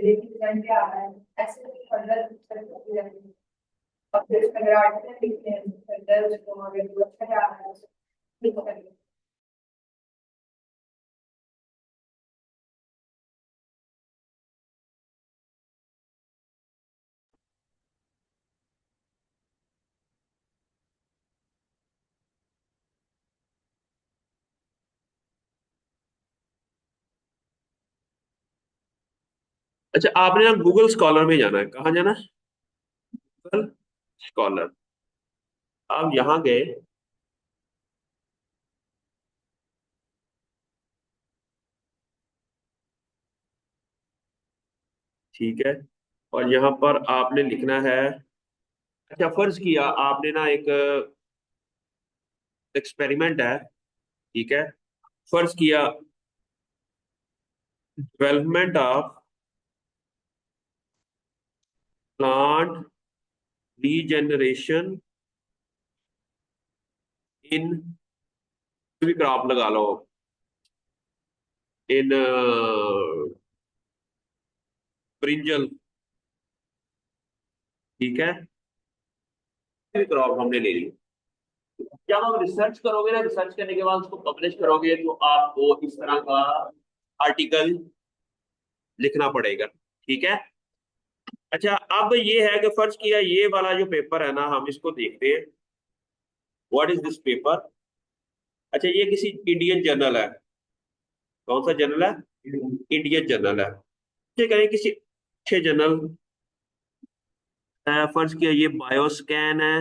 लेकिन रिजल्ट क्या आ रहा है, ऐसे ही फर्दर करते रहते हैं। और फिर उसका अगर आर्टिकल लिखते हैं फर्दर उसको अगर वो अच्छा क्या आ रहा है ठीक करेंगे। अच्छा, आपने ना गूगल स्कॉलर में जाना है। कहाँ जाना है? Google scholar. आप यहाँ गए। ठीक है। और यहाँ पर आपने लिखना है। अच्छा, फर्ज किया आपने ना एक एक्सपेरिमेंट है। ठीक है। फर्ज किया डेवलपमेंट ऑफ प्लांट रीजेनरेशन इन, भी क्रॉप लगा लो, इन ब्रिंजल। ठीक है। क्रॉप हमने ले ली। जब आप रिसर्च करोगे ना, रिसर्च करने के बाद उसको पब्लिश करोगे तो आपको इस तरह का आर्टिकल लिखना पड़ेगा। ठीक है। अच्छा, अब ये है कि फर्ज किया ये वाला जो पेपर है ना, हम इसको देखते हैं। What is this paper? अच्छा, ये किसी इंडियन जर्नल है। कौन सा जर्नल है? इंडियन जर्नल है। ठीक है, किसी अच्छे जर्नल। फर्ज किया ये बायोस्कैन है,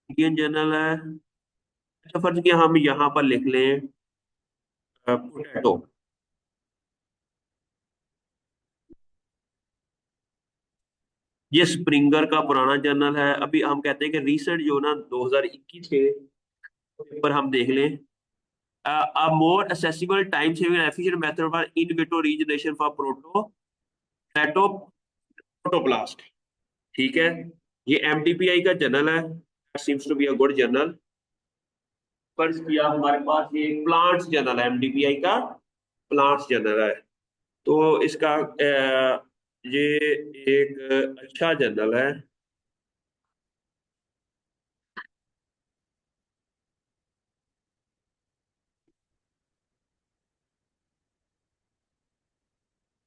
इंडियन जर्नल है। अच्छा, फर्ज किया हम यहाँ पर लिख लें पोटैटो। ये स्प्रिंगर का पुराना जर्नल है। अभी हम कहते हैं कि रीसेंट जो ना 2021 के पेपर हम देख लें। A more accessible, time saving and efficient method for in vitro regeneration for protoplast। ठीक है। ये एमडीपीआई का जर्नल है। Seems to be a good journal. फर्ज किया हमारे पास ये प्लांट्स जर्नल है, एमडीपीआई का प्लांट्स जर्नल है। तो इसका ये एक अच्छा जर्नल है।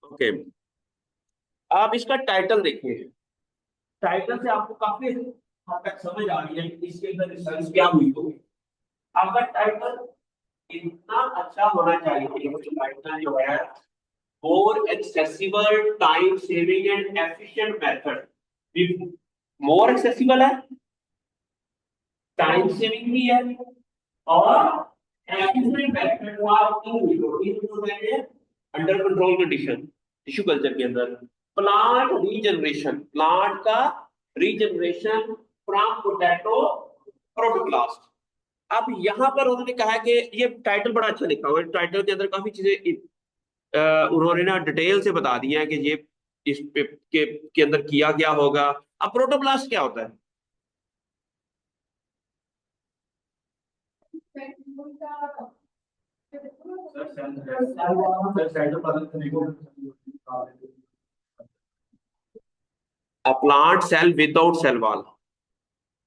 ओके। आप इसका टाइटल देखिए। टाइटल से आपको काफी हद तक समझ आ रही है कि इसके अंदर रिसर्च क्या हुई होगी। आपका टाइटल इतना अच्छा होना चाहिए कि टाइटल जो है more accessible, time saving and efficient method. More accessible है, टाइम सेविंग भी है, और efficient method for in under control condition tissue culture के अंदर। प्लांट रीजनरेशन, प्लांट का रीजनरेशन फ्रॉम पोटैटो प्रोटोप्लास्ट। अब यहाँ पर उन्होंने कहा कि ये टाइटल बड़ा अच्छा लिखा हुआ है। टाइटल के अंदर काफी चीजें उन्होंने ना डिटेल से बता दिया है कि ये इस पे के अंदर किया क्या होगा। अब प्रोटोप्लास्ट क्या होता है? A plant cell without cell wall.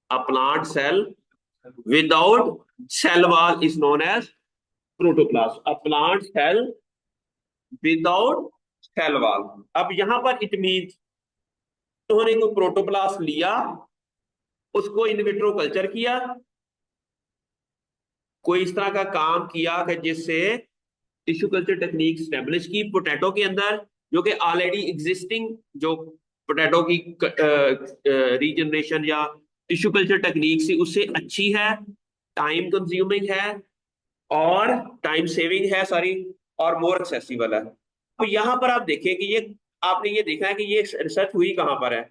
A plant cell without cell wall is known as protoplast. A plant cell without cell wall। अब यहाँ पर इट मीन्स उन्होंने कोई प्रोटोप्लास्ट लिया, उसको इन विट्रो कल्चर किया, कोई इस तरह का काम किया कि जिससे टिश्यू कल्चर टेक्निक स्टेब्लिश की पोटैटो के अंदर, जो कि ऑलरेडी एग्जिस्टिंग जो पोटैटो की रीजनरेशन या टिश्यू कल्चर टेक्निक से उससे अच्छी है, टाइम कंज्यूमिंग है, और टाइम सेविंग है, सॉरी, और मोर एक्सेसिबल है। तो यहाँ पर आप देखें कि ये आपने ये देखा है कि ये रिसर्च हुई कहाँ पर है।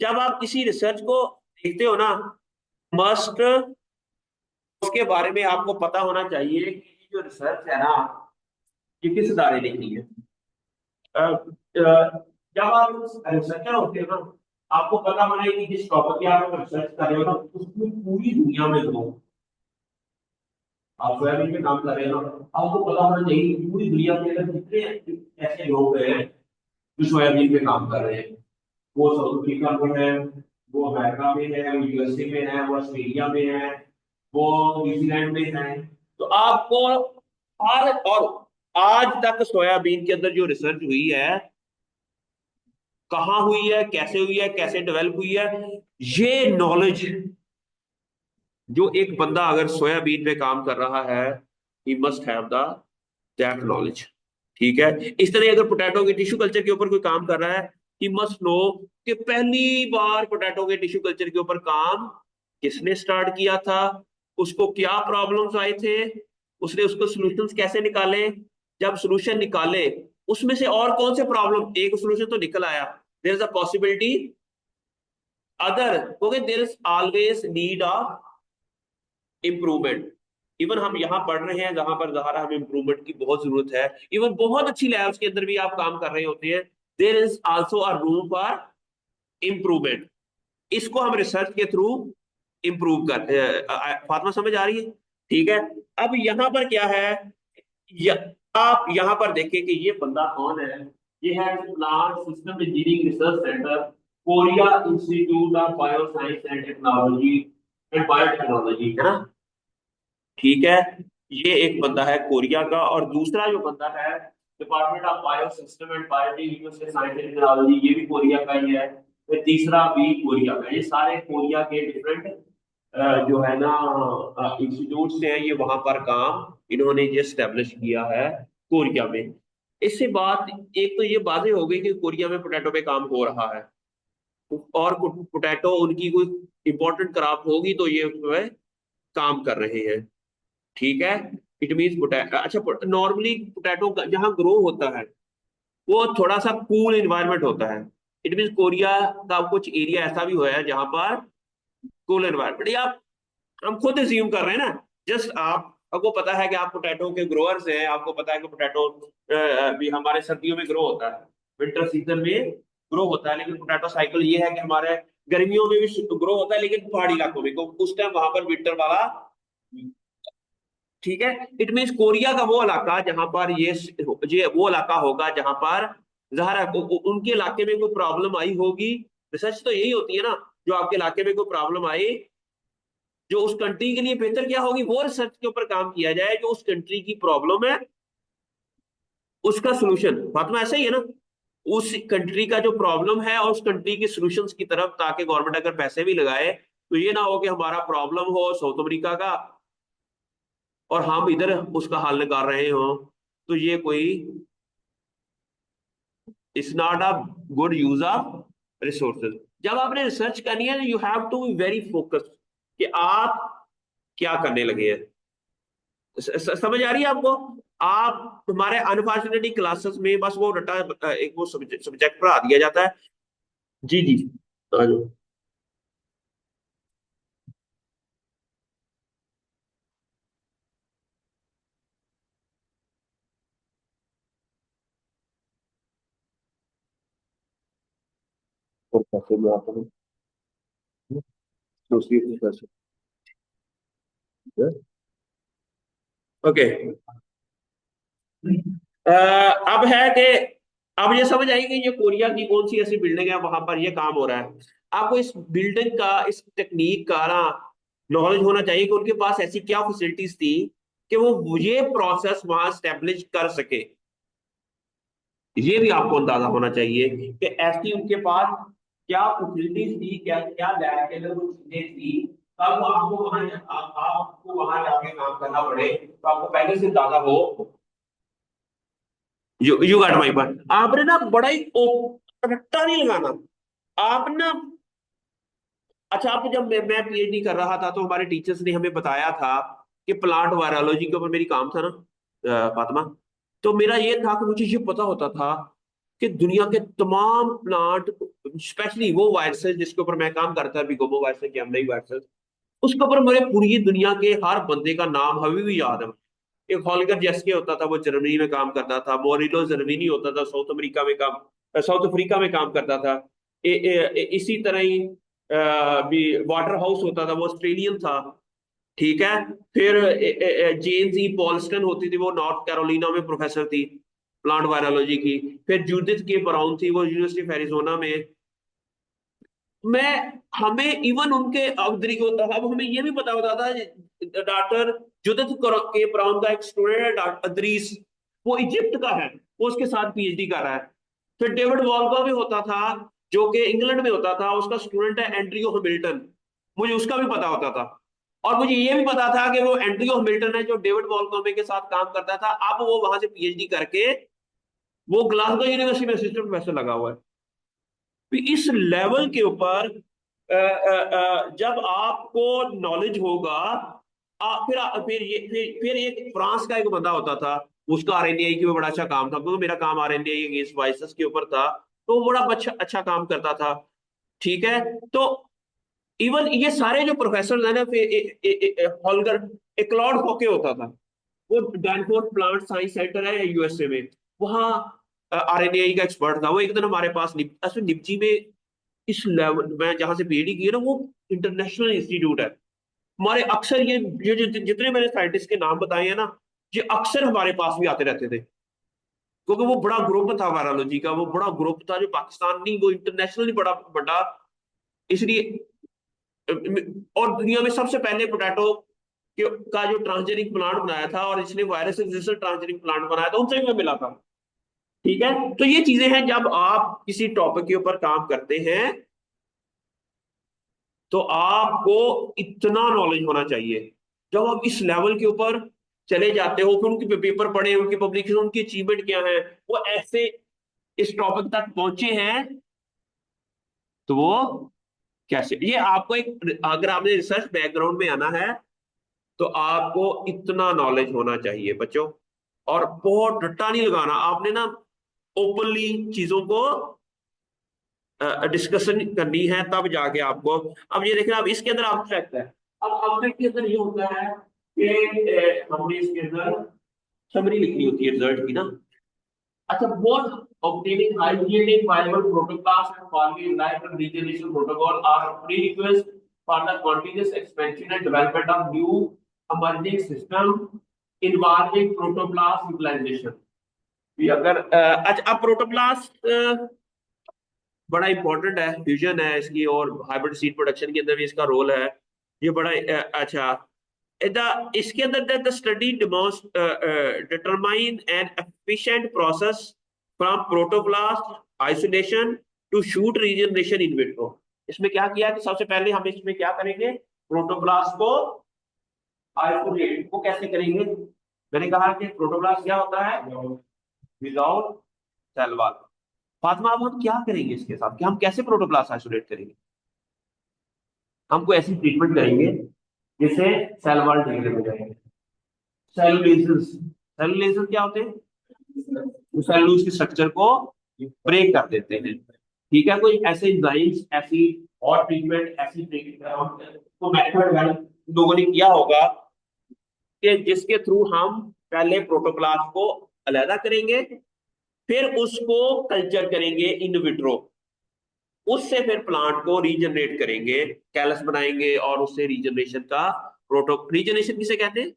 जब आप किसी रिसर्च को देखते हो ना, मस्ट उसके बारे में आपको पता होना चाहिए कि ये जो रिसर्च है ना, ये किस इदारे ने की है। जब आप रिसर्चर होते हो ना, आपको पता होना है कि जिस टॉपिक पे आप रिसर्च कर रहे हो ना, उसमें पूरी दुनिया में लोग, आप सोयाबीन पे काम कर रहे हो ना, आपको पता होना चाहिए कि पूरी दुनिया के अंदर कितने ऐसे लोग हैं जो सोयाबीन पे काम कर रहे हैं, वो साउथ अफ्रीका में है, वो अमेरिका में है, वो यूएसए में है, वो ऑस्ट्रेलिया में है, वो न्यूजीलैंड में है। तो आपको हर और आज तक सोयाबीन के अंदर जो रिसर्च हुई है, कहाँ हुई है, कैसे डेवलप हुई है, ये नॉलेज जो एक बंदा अगर सोयाबीन पे काम कर रहा है, he must have the that knowledge. ठीक है, इस तरह अगर पोटैटो के टिश्यू कल्चर के ऊपर कोई काम कर रहा है, ही मस्ट नो कि पहली बार पोटैटो के टिश्यू कल्चर के ऊपर काम किसने स्टार्ट किया था, उसको क्या प्रॉब्लम्स आए थे, उसने उसको सॉल्यूशंस कैसे निकाले, जब सॉल्यूशन निकाले उसमें से और कौन से प्रॉब्लम, एक सॉल्यूशन तो निकल आया, there is a possibility other, क्योंकि there is always need of improvement. Even हम यहाँ पढ़ रहे हैं जहां पर जहां हमें इम्प्रूवमेंट की बहुत जरूरत है, इवन बहुत अच्छी लैब्स के अंदर भी आप काम कर रहे होते हैं, there is also a room for improvement. इसको हम रिसर्च के थ्रू इम्प्रूव फातिमा समझ आ रही है? ठीक है। अब यहाँ पर क्या है, य, आप यहाँ पर देखें कि ये बंदा कौन है। ये है plant system engineering research centre, Korea institute of bio science and technology and biotechnology, है ना? ठीक है, ये एक बंदा है कोरिया का, और दूसरा जो बंदा है department of bio system and biotechnology science and technology, ये भी कोरिया का ही है। फिर तीसरा भी कोरिया का। ये सारे कोरिया के डिफरेंट जो है ना इंस्टीट्यूट से है, ये वहां पर काम इन्होंने ये स्टेब्लिश किया है कोरिया में। इससे बात एक तो ये बातें हो गई कि कोरिया में पोटैटो पे काम हो रहा है, और पोटैटो उनकी कोई इंपॉर्टेंट क्रॉप होगी तो ये उसमें काम कर रहे हैं। ठीक है, इट मीन पोटैटो। अच्छा, नॉर्मली पोटैटो जहाँ ग्रो होता है वो थोड़ा सा कूल एनवायरनमेंट होता है। इट मीन कोरिया का कुछ एरिया ऐसा भी हुआ है जहां पर कूल एनवायरनमेंट, या हम खुद एज्यूम कर रहे हैं ना, जस्ट आपको पता है कि आप पोटैटो के ग्रोअर्स हैं, आपको पता है कि पोटैटो भी हमारे सर्दियों में ग्रो होता है, विंटर सीजन में ग्रो होता है, लेकिन पोटैटो साइकिल ये है कि हमारे गर्मियों में भी ग्रो होता है, लेकिन पहाड़ी इलाकों में, क्योंकि उस टाइम वहां पर विंटर वाला। ठीक है, इट मीन्स कोरिया का वो इलाका जहां पर ये वो इलाका होगा जहां पर जहरा उनके इलाके में कोई प्रॉब्लम आई होगी। रिसर्च तो यही होती है ना, जो आपके इलाके में कोई प्रॉब्लम आई, जो उस कंट्री के लिए बेहतर क्या होगी, वो रिसर्च के ऊपर काम किया जाए, जो उस कंट्री की प्रॉब्लम है उसका सोल्यूशन। फातिमा ऐसा ही है ना, उस कंट्री का जो प्रॉब्लम है और उस कंट्री के सॉल्यूशंस की तरफ, ताकि गवर्नमेंट अगर पैसे भी लगाए तो ये ना हो कि हमारा प्रॉब्लम हो साउथ अमेरिका का और हम इधर उसका हल निकाल रहे हो, तो ये कोई it's not a good use of resources. जब आपने रिसर्च करनी है, you have to be very focused कि आप क्या करने लगे हैं। समझ आ रही है आपको? आप हमारे अनफॉर्चुनेटली क्लासेस में बस वो रटा एक वो सब्जेक्ट पढ़ा दिया जाता है। जी जी, आ जाओ। और कैसे में आता हूँ दूसरी कैसे। ओके, अब है कि अब ये समझ आएगी कि ये कोरिया की कौन सी ऐसी बिल्डिंग है वहां पर ये काम हो रहा है। आपको इस बिल्डिंग का, इस टेक्निक का ना नॉलेज होना चाहिए कि उनके पास ऐसी क्या फैसिलिटीज थी कि वो ये प्रोसेस वहां स्टेब्लिश कर सके। ये भी आपको अंदाजा होना चाहिए कि ऐसी उनके पास क्या फैसिलिटीज थी, क्या क्या लैब के अंदर वो चीजें थी, तब आपको आपको वहां जाके काम करना पड़े, तो आपको पहले से अंदाजा हो। You got my point. आपने ना बड़ा ही रट्टा नहीं लगाना। आप ना, अच्छा, आप जब मैं पीएचडी कर रहा था तो हमारे टीचर्स ने हमें बताया था कि प्लांट वायरोलॉजी के ऊपर मेरी काम था ना, फातिमा। तो मेरा ये था कि मुझे ये पता होता था कि दुनिया के तमाम प्लांट, स्पेशली वो वायरसेस जिसके ऊपर मैं काम करता था, बिगोमो वायरसेस, जैमनी वायरसेस, उसके ऊपर मेरे पूरी दुनिया के हर बंदे का नाम अभी भी याद है। एक हॉलिगर जेस्के होता था, वो जर्मनी में काम करता था। मोरिलो जर्मनी होता था, साउथ अफ्रीका में काम करता था। इसी तरह ही भी वाटर हाउस होता था, वो ऑस्ट्रेलियन था। ठीक है। फिर जेन जी पॉल्स्टन होती थी, वो नॉर्थ कैरोलिना में प्रोफेसर थी। प्लांट वायरोलॉजी की। फिर जूडिथ के ब्राउन थी, वो यूनिवर्सिटी ऑफ एरिजोना में। मैं हमें इवन उनके अवधि होता था, अब हमें ये भी पता होता था डॉक्टर जुदिथ के ब्राउन का एक स्टूडेंट है डॉक्टर अदरीस, वो इजिप्ट का है, वो उसके साथ पीएचडी कर रहा है। फिर डेविड वॉल का भी होता था, जो कि इंग्लैंड में होता था, उसका स्टूडेंट है एंड्रयू हैमिल्टन, मुझे उसका भी पता होता था। और मुझे ये भी पता था कि वो एंड्रयू हैमिल्टन है जो डेविड वॉलकॉमे के साथ काम करता था, अब वो वहां से पीएचडी करके वो ग्लासगो यूनिवर्सिटी में असिस्टेंट प्रोफेसर लगा हुआ है। तो इस लेवल के ऊपर जब आपको नॉलेज होगा, फिर एक फ्रांस का एक बंदा होता था, उसका आरएनएआई की बड़ा अच्छा काम था, क्योंकि मेरा काम आरएनएआई अगेंस्ट वायरसेस के ऊपर था, तो वो बड़ा अच्छा अच्छा काम करता था। ठीक है। तो इवन ये सारे जो प्रोफेसर है ना, फिर हॉलगर क्लॉड होके होता था, वो डैनफोर्ड प्लांट साइंस सेंटर है यूएसए में, वहाँ आरएनएआई का एक्सपर्ट था। वो एक दिन हमारे पास निपजी में, इस लेवल में जहां से पीएचडी की है ना, वो इंटरनेशनल इंस्टीट्यूट है। हमारे अक्सर ये जितने मैंने साइंटिस्ट के नाम बताए हैं ना, ये अक्सर हमारे पास भी आते रहते थे, क्योंकि वो बड़ा ग्रुप था वायरोलॉजी का, वो बड़ा ग्रुप था जो पाकिस्तान नहीं, वो इंटरनेशनली बड़ा बड़ा। इसलिए और दुनिया में सबसे पहले पोटैटो का जो ट्रांसजेनिक प्लांट बनाया था, और इसने वायरस रेजिस्टेंट ट्रांसजेनिक प्लांट बनाया था, उनसे भी मैं मिला था। ठीक है। तो ये चीजें हैं, जब आप किसी टॉपिक के ऊपर काम करते हैं तो आपको इतना नॉलेज होना चाहिए। जब आप इस लेवल के ऊपर चले जाते हो, फिर उनके पेपर पढ़े, उनकी पब्लिकेशन, उनकी अचीवमेंट क्या है, वो ऐसे इस टॉपिक तक पहुंचे हैं, तो वो कैसे, ये आपको एक, अगर आपने रिसर्च बैकग्राउंड में आना है तो आपको इतना नॉलेज होना चाहिए बच्चों। और बहुत रट्टा नहीं लगाना आपने ना, ओपनली चीजों को डिस्कशन करनी है, तब जाके आपको। अब ये देखना, अब इसके अंदर ऑब्जेक्ट है, अब ऑब्जेक्ट के अंदर ये होता है कि हमने इसके अंदर समरी लिखनी होती है रिजल्ट की ना। अच्छा, both obtaining high yielding viable protocols and forming reliable regeneration protocol are prerequisites for the continuous expansion and development of new emerging system involving protoplast utilization। भी अगर अच्छा, अब प्रोटोप्लास्ट बड़ा इंपॉर्टेंट है, फ्यूजन है इसकी, और हाइब्रिड सीड प्रोडक्शन के अंदर भी इसका रोल है। ये बड़ा अच्छा, इसके अंदर the study determine an efficient process from protoplast isolation to shoot regeneration in vitro. इसमें क्या किया कि सबसे पहले हम इसमें क्या करेंगे, प्रोटोप्लास्ट को आइसोलेट, वो कैसे करेंगे। मैंने कहा कि प्रोटोप्लास्ट क्या होता है, विदाउट सेल वॉल। फातिमा, अब हम क्या करेंगे इसके साथ, कि हम कैसे प्रोटोप्लास्ट आइसोलेट करेंगे। हमको ऐसी ट्रीटमेंट करेंगे जिससे सेल वॉल डिग्रेड हो जाएंगे। सेलुलोसिस, सेलुलोसिस क्या होते हैं, सेलुलोज के स्ट्रक्चर को ब्रेक कर देते हैं। ठीक है, कोई ऐसे एंजाइम्स, ऐसी और ट्रीटमेंट, ऐसी तो मेथड लोगों ने किया होगा कि जिसके थ्रू हम पहले प्रोटोप्लास्ट को अलहदा करेंगे, फिर उसको कल्चर करेंगे इन विट्रो, उससे फिर प्लांट को रीजनरेट करेंगे, कैलस बनाएंगे, और उससे रीजनरेशन का प्रोटो रीजनरेशन किसे कहते हैं,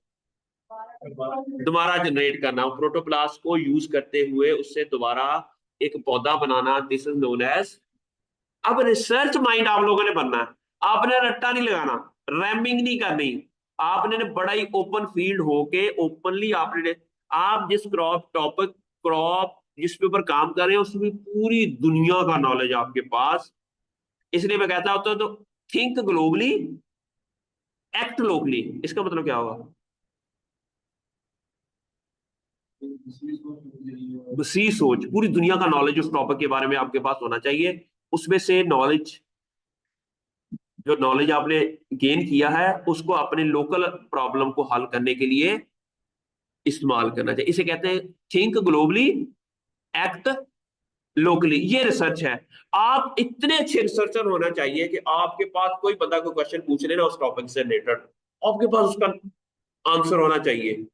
दोबारा जनरेट करना, प्रोटोप्लास्ट को यूज करते हुए उससे दोबारा एक पौधा बनाना, दिस इज नोन एज। अब रिसर्च माइंड आप लोगों ने बनना है, आपने रट्टा नहीं लगाना, रैमिंग नहीं करनी, आपने बड़ा ही ओपन फील्ड होके ओपनली आपने, आप जिस क्रॉप जिस पे ऊपर काम कर रहे हैं उसमें पूरी दुनिया का नॉलेज आपके पास। इसलिए मैं कहता होता तो थिंक ग्लोबली, एक्ट लोकली। इसका मतलब क्या होगा, सी सोच, पूरी दुनिया का नॉलेज उस टॉपिक के बारे में आपके पास होना चाहिए। उसमें से नॉलेज, जो नॉलेज आपने गेन किया है, उसको अपने लोकल प्रॉब्लम को हल करने के लिए इस्तेमाल करना चाहिए। इसे कहते हैं थिंक ग्लोबली, एक्ट लोकली। ये रिसर्च है। आप इतने अच्छे रिसर्चर होना चाहिए कि आपके पास कोई बंदा कोई क्वेश्चन पूछ लेना उस टॉपिक से रिलेटेड, आपके पास उसका आंसर होना चाहिए।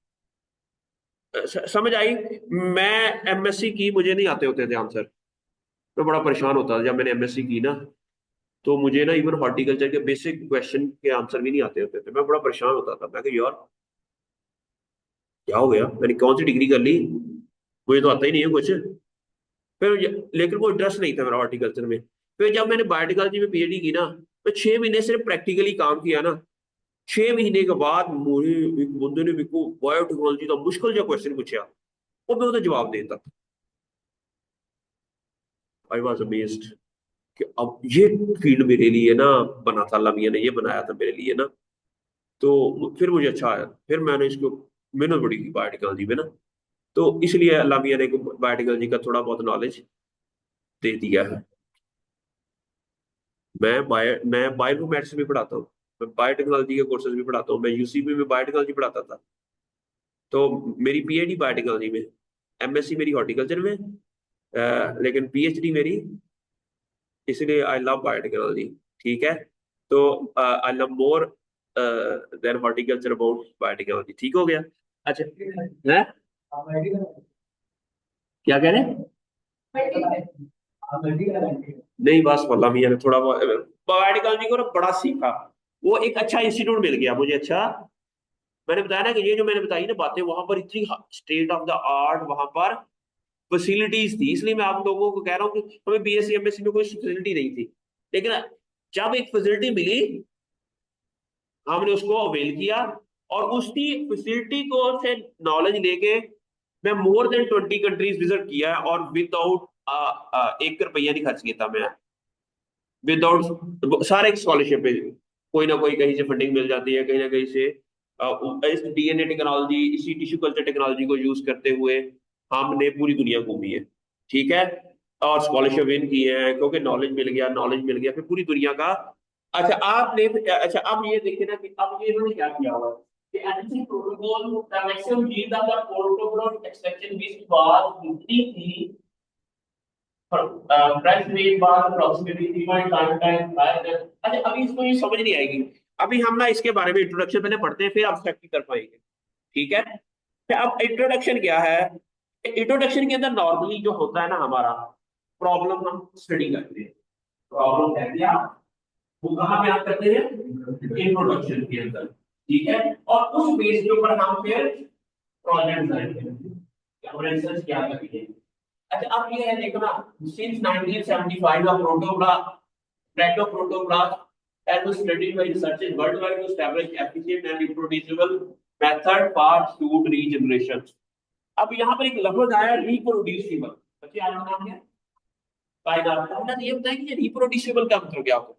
समझ आई। मैं एमएससी की, मुझे नहीं आते होते थे आंसर, मैं बड़ा परेशान होता था जब मैंने एमएससी की ना, तो मुझे ना इवन हॉर्टिकल्चर के बेसिक क्वेश्चन के आंसर भी नहीं आते होते थे, मैं बड़ा परेशान होता था। मैं कि यार क्या हो गया, मैंने कौन सी डिग्री कर ली, मुझे तो आता ही नहीं है कुछ। लेकिन वो इंटरेस्ट नहीं था मेरा हॉर्टिकल्चर में। फिर जब मैंने बायोटेक्नोलॉजी में पीएचडी की ना, तो 6 महीने सिर्फ प्रैक्टिकली काम किया ना। 6 महीने के बाद मुझे एक बंदे ने मेरे को बायोटेक्नोलॉजी का मुश्किल जो क्वेश्चन पूछा, और मैं उसे जवाब देता। आई वॉज अमेज्ड कि अब ये फील्ड मेरे लिए ना बना था, अल्लाह मियां ने ये बनाया था मेरे लिए ना। तो फिर मुझे अच्छा आया, फिर मैंने इसको मेहनत बड़ी की बायोटेक्नोलॉजी में ना। तो इसलिए अल्लाह मियां ने बायोटेक्नोलॉजी का थोड़ा बहुत नॉलेज दे दिया है। मैं बायोइन्फॉर्मेटिक्स भी पढ़ाता हूँ, मैं बायोटेक्नोलॉजी के कोर्सेज भी पढ़ाता हूँ, मैं यूसीबी में बायोटेक्नोलॉजी पढ़ाता था। तो मेरी पीएचडी बायोटेक्नोलॉजी में, एमएससी मेरी हॉर्टिकल्चर में, लेकिन पीएचडी मेरी, इसलिए आई लव बायोटेक्नोलॉजी। ठीक है। तो I love more than horticulture about biotechnology. ठीक हो गया। अच्छा है, क्या कह रहे हैं? नहीं बस वल्ला मियां ने थोड़ा बहुत बायोटेक्नोलॉजी को ना बड़ा सीखा। वो एक अच्छा इंस्टीट्यूट मिल गया मुझे। अच्छा, मैंने बताया ना कि ये जो मैंने बताई ना बातें, वहां पर इतनी स्टेट ऑफ द आर्ट वहां पर फैसिलिटीज थी। इसलिए मैं आप लोगों को कह रहा हूँ कि हमें बीएससी एमएससी में कोई फैसिलिटी नहीं थी, लेकिन जब एक फैसिलिटी मिली, हमने उसको अवेल किया। और उसकी फैसिलिटी को से नॉलेज लेके मैं मोर देन 20 कंट्रीज विजिट किया है, और विदाउट 1 रुपया नहीं खर्च किया था मैं। विदाउट सारे स्कॉलरशिप पे कोई ना कोई कहीं से फंडिंग मिल जाती है, कहीं ना कहीं से इस डीएनए टेक्नोलॉजी, इसी टिश्यू कल्चर टेक्नोलॉजी को यूज करते हुए हमने पूरी दुनिया घूमी है। ठीक है। और स्कॉलरशिप विन की है, क्योंकि नॉलेज मिल गया, नॉलेज मिल गया, फिर पूरी दुनिया का। अच्छा आपने, अच्छा अब ये देखिए ना कि अब ये इन्होंने क्या किया हुआ है कि NSC protocol the maximum yield of the protocol extraction which was उतनी थी, फ्रेश वेट बार अप्रोक्सीमेटली 3.5 टाइम हायर देन। अच्छा अभी इसको ये समझ नहीं आएगी। अभी हम ना इसके बारे में इंट्रोडक्शन पहले पढ़ते हैं, फिर अब्स्ट्रैक्ट कर पाएंगे। ठीक है। तो अब इंट्रोडक्शन क्या है? इंट्रोडक्शन के अंदर नॉर्मली जो होता है ना हमारा, प्रॉब्लम हम स्टडी करते हैं। प्रॉब्लम है क्या, वो कहाँ पे आप करते हैं? इंट्रोडक्शन के अंदर। ठीक है। और उस बेस के ऊपर हम फिर प्रोजेक्ट करते हैं, क्या रिसर्च क्या करेंगे। अच्छा अब ये है देखो ना, सिंस 1975 का प्रोटोब्लास्ट, ट्रैकोप्रोटोब्लास्ट has been studied by researchers worldwide to establish efficient and reproducible method for food regeneration. अब यहाँ पर एक लफ्ज आया रिप्रोड्यूसिबल। बच्चे आपका नाम क्या है? कायनात। कायनात ये बताएं कि रिप्रोड्यूसिबल का मतलब क्या होता है?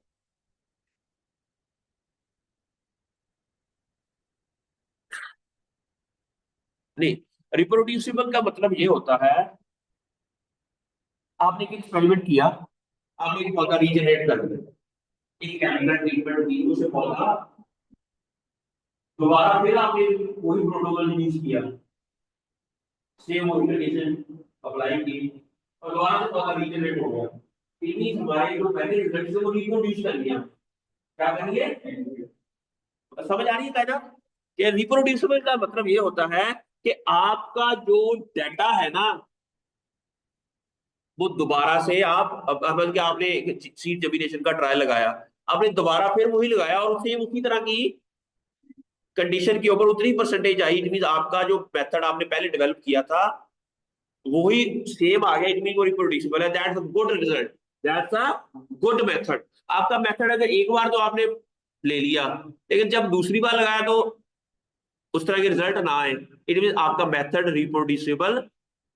नहीं, रिप्रोड्यूसिबल का मतलब ये होता है, आपने एक एक्सपेरिमेंट किया, आपने एक पौधा रीजनरेट कर दिया, एक केमिकल ट्रीटमेंट दी, उसे पौधा दोबारा फिर आपने वही प्रोटोकॉल यूज किया, सेम वही कंडीशन अप्लाई की, और दोबारा से पौधा रीजनरेट हो गया। इन्हीं हमारे जो पहले रिजल्ट से वो रिप्रोड्यूस कर लिया। क्या करिए, समझ आ रही है कायदा? कि रिप्रोड्यूसिबल का मतलब ये होता है कि आपका जो डाटा है ना, वो दोबारा से आप मतलब कि आपने सीड जर्मिनेशन का ट्रायल लगाया, आपने दोबारा फिर वही लगाया, और उसे उसी तरह की कंडीशन के ऊपर उतनी परसेंटेज आई। इट मीन आपका जो मेथड आपने पहले डेवलप किया था वही सेम आ गया, इट मीन वो रिप्रोड्यूसिबल है। That's a good result, that's a good method. आपका मेथड अगर एक बार तो आपने ले लिया, लेकिन जब दूसरी बार लगाया तो उस तरह के रिजल्ट ना आए, इट मीन आपका मेथड रिप्रोड्यूसिबल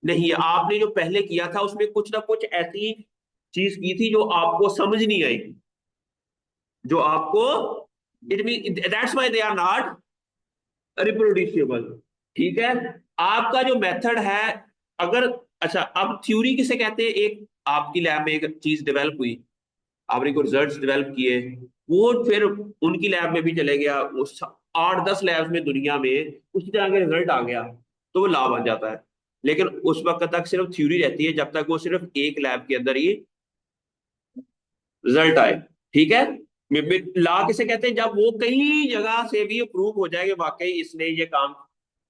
नहीं है। आपने जो पहले किया था उसमें कुछ ना कुछ ऐसी चीज की थी जो आपको समझ नहीं आई, जो आपको, it mean that's why they are not reproducible. ठीक है। आपका जो मेथड है, अगर, अच्छा अब थ्योरी किसे कहते हैं? एक आपकी लैब में एक चीज डेवलप हुई, आपने कोई रिजल्ट्स डेवलप किए, वो फिर उनकी लैब में भी चले गया, उस 8-10 लैब में दुनिया में उसी तरह के रिजल्ट आ गया, तो वो लाभ बन जाता है। लेकिन उस वक्त तक सिर्फ थ्योरी रहती है, जब तक वो सिर्फ एक लैब के अंदर ही रिजल्ट आए। ठीक है। ला किसे कहते हैं? जब वो कई जगह से भी प्रूव हो जाए कि वाकई इसने ये काम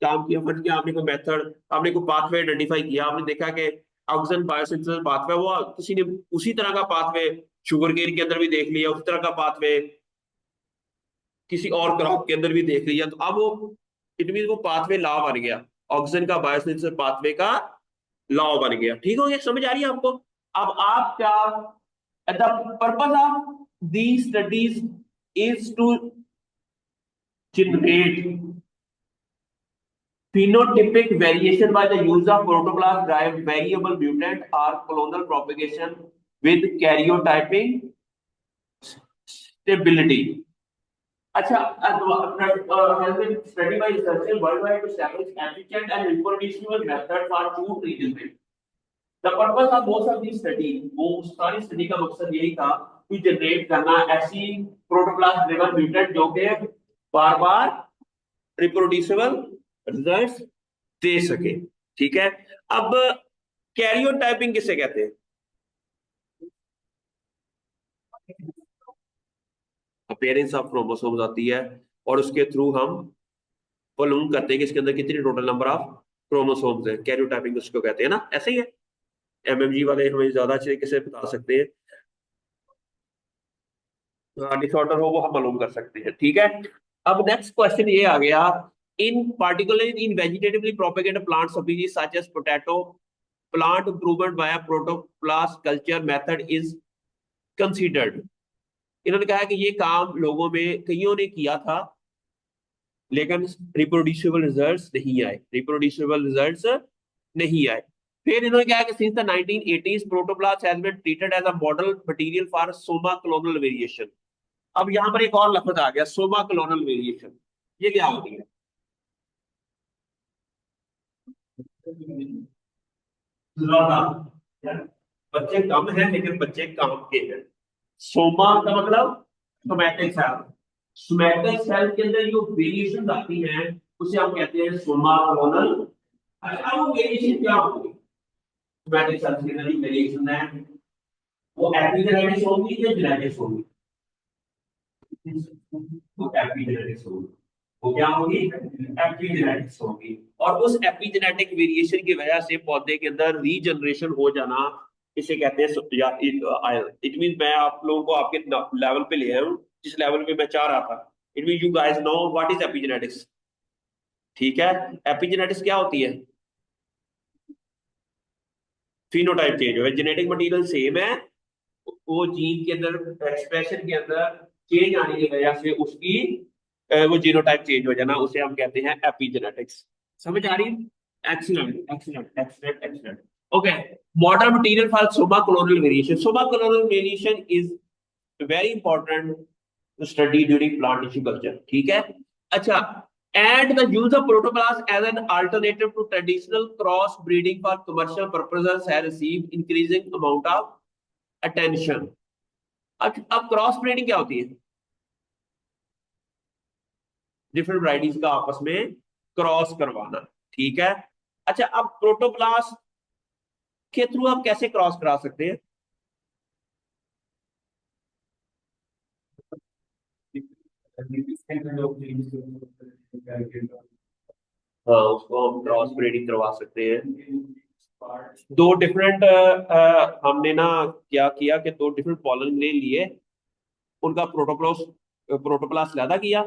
काम किया, फट किया, आपने कोई मेथड, आपने कोई पाथवे आइडेंटिफाई किया, आपने देखा कि ऑक्सीजन बायोसिंथेसिस पाथवे, वो किसी ने उसी तरह का पाथवे शुगर केन के अंदर भी देख लिया, उसी तरह का पाथवे किसी और क्रॉप के अंदर भी देख लिया, तो अब वो, इट मीन वो पाथवे ला बन गया, ऑक्सीजन का बायोसिंथेसिस पाथवे का लॉ बन गया। ठीक हो गया, समझ आ रही है आपको? अब आप क्या, the purpose of the studies is to generate phenotypic variation by the use of protoplast derived variable mutant or clonal propagation with karyotyping stability. अच्छा, has been studied by researchers worldwide to establish efficient and reproducible method for two treatment. The purpose of most of these study, वो सारी study का मकसद यही था कि generate करना ऐसी प्रोटोप्लास्ट ड्रिवन म्यूटेंट जो कि बार बार रिप्रोड्यूसिबल रिजल्ट्स दे सके। ठीक है, अब कैरियोटाइपिंग किसे कहते हैं? अपीयरेंस ऑफ क्रोमोसोम्स आती है और उसके थ्रू हम मालूम करते हैं कि इसके अंदर कितनी टोटल नंबर ऑफ क्रोमोसोम्स है। कैरियोटाइपिंग उसको कहते हैं ना, ऐसे ही है। एमएमजी वाले हमें ज्यादा अच्छे तरीके से बता सकते हैं, डिसऑर्डर हो वो हम मालूम कर सकते हैं। ठीक है, अब नेक्स्ट क्वेश्चन ये आ गया, in particular in vegetatively propagated plant species such as potato, plant improvement by protoplast culture method is considered. इन्होंने कहा कि ये काम लोगों में कईयों ने किया था लेकिन रिप्रोड्यूसिबल रिजल्ट्स नहीं आए, रिप्रोड्यूसिबल रिजल्ट्स नहीं आए। फिर इन्होंने कहा कि since the 1980s protoplast has been treated as a model material for soma clonal variation. अब यहाँ पर एक और लफ्ज आ गया, सोमा क्लोनल वेरिएशन। ये क्या होती है? ज्यादा बच्चे कम हैं लेकिन बच्चे काम के हैं। सोमा का मतलब सोमैटिक सेल, सोमैटिक सेल के अंदर जो वेरिएशन आती हैं उसे हम कहते हैं सोमा क्लोनल। अच्छा, वो वेरिएशन क्या होगी? सोमैटिक सेल के अंदर वेरिएशन है वो एपिजेनेटिक्स होगी या जेनेटिक्स होगी? वो एपिजेनेटिक्स होगी। वो क्या होगी? एपिजेनेटिक्स होगी। और उस एपिजेनेटिक वेरिएशन की वजह से पौधे के अंदर रीजनरेशन हो जाना, इसे कहते हैं इट मीन मैं आप लोगों को आपके लेवल पे ले आया हूँ जिस लेवल पे मैं चाह रहा था। It mean you guys know what is epigenetics. ठीक है, एपिजेनेटिक्स क्या होती है? फिनोटाइप चेंज हो, जेनेटिक मटेरियल सेम है, वो जीन के अंदर एक्सप्रेशन के अंदर चेंज आने की वजह से उसकी वो जीनोटाइप चेंज हो जाना, उसे हम कहते हैं एपिजेनेटिक्स। समझ आ रही है? Excellent excellent excellent excellent. Okay, modern material for soma clonal variation. Soma clonal variation is very important to study during plant tissue culture. ठीक है, अच्छा, and the use of protoplast as an alternative to traditional cross breeding for commercial purposes has received increasing amount of attention। अब cross breeding क्या होती है? Different varieties का आपस में क्रॉस करवाना। ठीक है, अच्छा, अब प्रोटोप्लास्ट के थ्रू आप कैसे क्रॉस करा सकते हैं? हाँ, उसको हम क्रॉस ब्रीडिंग करवा सकते हैं। दो डिफरेंट हमने ना क्या किया कि दो डिफरेंट पॉलन ले लिए, उनका प्रोटोप्लास्ट प्रोटोप्लास्ट लैदा किया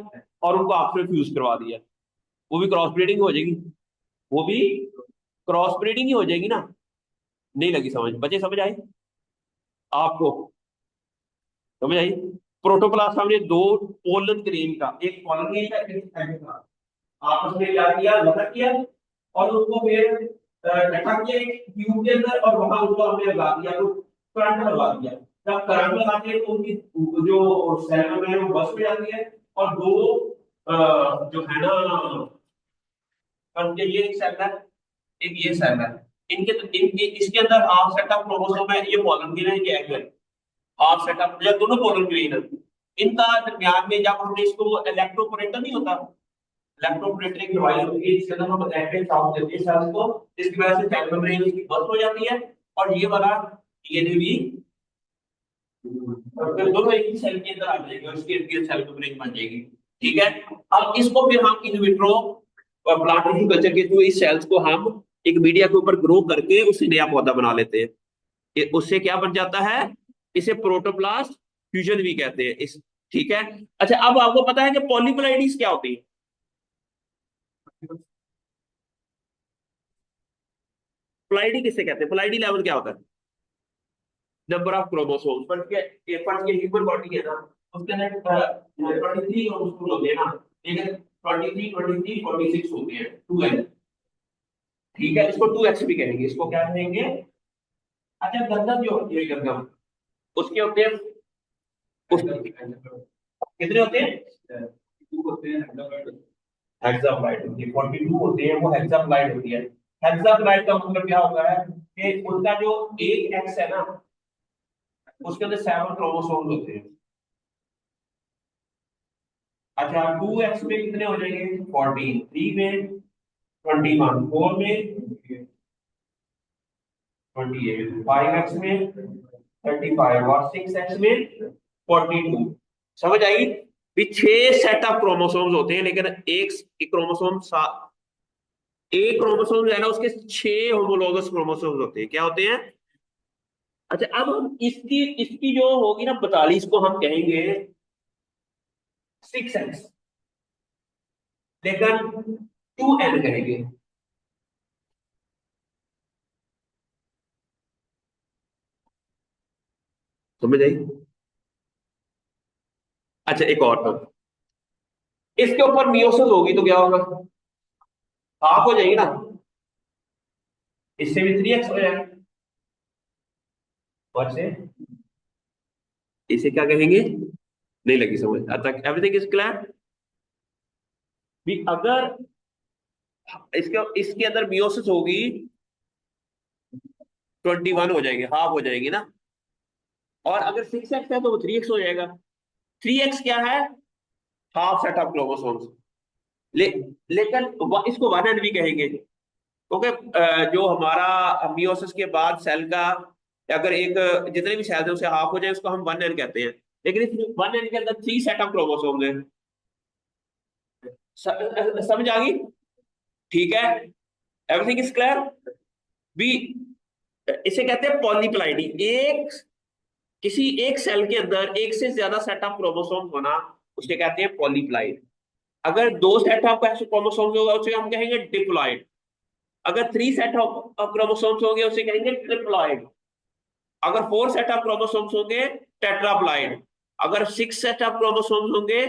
और उनको आपस में फ्यूज करवा दिया। वो भी क्रॉस ब्रीडिंग हो जाएगी, वो भी क्रॉस ब्रीडिंग ही हो जाएगी ना। नहीं लगी समझ? बच्चे समझ आई आपको? समझ आई? प्रोटोप्लास्ट हमने दो पोलन ग्रेन का, एक पोलन ग्रेन का एक थैलेट का आपस में क्या किया, लगा किया और उसको फिर रखा किया एक ट्यूब के अंदर और वहां उसको हमने लगा दिया, तो करंट लगा दिया। जब करंट लगाते हैं तो उनकी जो सेल में वो बस हो जाती है और दो जो है ना, ये एक सेल है, एक ये सेल है, इनके इसके अंदर हाफ सेट ऑफ क्रोमोसोम है, ये पोलन ग्रेन है, ये एग है। हाफ सेट ऑफ, ये दोनों पोलन ग्रेन है। इनका दरमियान में जब हमने इसको इलेक्ट्रोपोरेटर नहीं होता, इलेक्ट्रोपोरेटर एक डिवाइस होती है जिसके अंदर हम इलेक्ट्रिक शॉक देते हैं सेल्स को, इसकी वजह से सेल मेम्ब्रेन उसकी बस्ट हो जाती है और ये वाला डीएनए भी और फिर दोनों एक ही सेल के अंदर आ जाएंगे और इसकी इर्द सेल मेम्ब्रेन बन जाएगी। ठीक है, अब इसको फिर हम in vitro plant tissue culture के थ्रू इस सेल्स को हम एक मीडिया के ऊपर ग्रो करके उससे नया पौधा बना लेते हैं। उससे क्या बन जाता है? इसे प्रोटोप्लास्ट फ्यूजन भी कहते हैं इस। ठीक है, अच्छा, अब आपको पता है कि पॉलीप्लाइडीज क्या होती है? प्लाइडी किससे कहते हैं? प्लाइडी लेवल क्या होता है? Number of chromosomes. पर ये ह्यूमन बॉडी है ना, उसके अंदर 23 क्रोमोसोम होते हैं ना, लेकिन 23 23 46 होते हैं, 2n। ठीक है, इसको 2x भी कहेंगे, इसको क्या कहेंगे? अच्छा, गंधम जो होती है, गंधम उसके होते हैं कितने होते हैं? 2 होते हैं हेक्साप्लाइड होती है, 42 होते हैं, वो हेक्साप्लाइड होती है। हेक्साप्लाइड का मतलब क्या होता है कि उनका जो एक एक्स है ना, उसके अंदर 7 क्रोमोसोम्स होते हैं। अच्छा, 2x में कितने हो जाएंगे? 14, 3 में 21, 4 में 28, 5x में 35 और 6x में 42। समझ आई? भी 6 सेट ऑफ क्रोमोसोम्स होते हैं, लेकिन एक क्रोमोसोम एक क्रोमोसोम जो है ना, उसके 6 होमोलोगस क्रोमोसोम्स होते हैं। क्या होते हैं? अच्छा, अब हम इसकी इसकी जो होगी ना 42 को हम कहेंगे 6x, लेकिन 2n कहेंगे। समझ आई? अच्छा, एक और बात, इसके ऊपर मियोसिस होगी तो क्या होगा? हाफ हो जाएगी ना, इससे भी 3x हो जाएगा। और से इसे क्या कहेंगे? नहीं लगी समझ? अच्छा, एवरीथिंग इज क्लियर? भी अगर इसके इसके अंदर मियोसिस होगी 21 हो जाएगी, हाफ हो जाएगी ना। और अगर 6x है तो वो 3x हो जाएगा। 3x क्या है? Half set of chromosomes. ले, लेकिन इसको 1n भी कहेंगे, क्योंकि जो हमारा मियोसिस के बाद सेल का अगर एक जितने भी सेल्स हैं उसे हाफ हो जाए, उसको हम 1n कहते हैं। लेकिन इस 1n के अंदर 3 सेट ऑफ क्रोमोसोम्स हैं। समझ आ गई? ठीक है, एवरीथिंग इज क्लियर? भी इसे कहते हैं पॉलीप्लाइडी। एक किसी एक सेल के अंदर एक से ज्यादा सेट ऑफ क्रोमोसोम होना, उसे कहते हैं पॉलीप्लाइड। अगर 2 सेट ऑफ क्रोमोसोम्स होगा उसे हम कहेंगे डिप्लॉइड। अगर 3 सेट ऑफ क्रोमोसोम्स होंगे उसे कहेंगे ट्रिप्लॉइड। अगर 4 सेट ऑफ क्रोमोसोम्स होंगे टेट्राप्लॉइड। अगर 6 सेट ऑफ क्रोमोसोम्स होंगे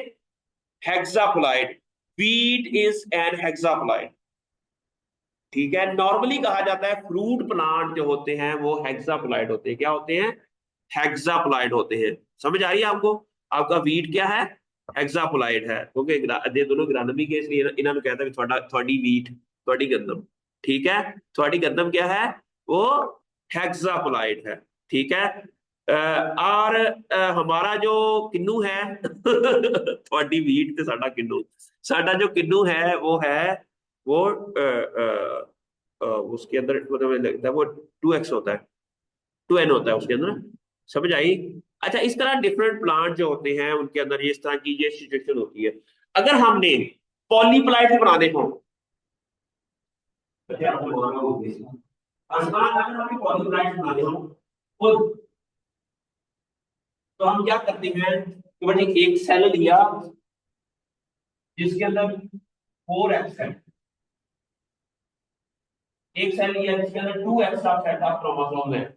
hexaploid. Wheat is an hexaploid. ठीक है, नॉर्मली कहा जाता है फ्रूट प्लांट जो होते हैं वो हेक्साप्लॉइड होते हैं। क्या होते हैं? हेक्साप्लॉइड होते हैं। समझ आ रही है आपको? आपका वीट क्या है? हेक्साप्लॉइड है, क्योंकि ये दोनों ग्रानमी के, इसलिए इन्होंने कहता है कि थोड़ी वीट, थोड़ी गंदम। ठीक है, थोड़ी गंदम क्या है? वो हेक्साप्लॉइड है। ठीक है। और हमारा जो किन्नू है थोड़ी वीट ते साडा किन्नू, साडा जो किन्नू है वो है, वो उसके अंदर मतलब मुझे लगता है वो 2x होता है, 2n होता है उसके अंदर। समझ आई? अच्छा, इस तरह डिफरेंट प्लांट जो होते हैं उनके अंदर ये इस तरह की ये सिचुएशन होती है। अगर हमने पॉलीप्लाइड बनाने हो, अगर हमें पॉलीप्लाइड बनाने हो तो हम क्या करते हैं कि भाई एक सेल लिया जिसके अंदर 4x है, एक सेल लिया जिसके अंदर 2x का सेट ऑफ क्रोमोसोम है,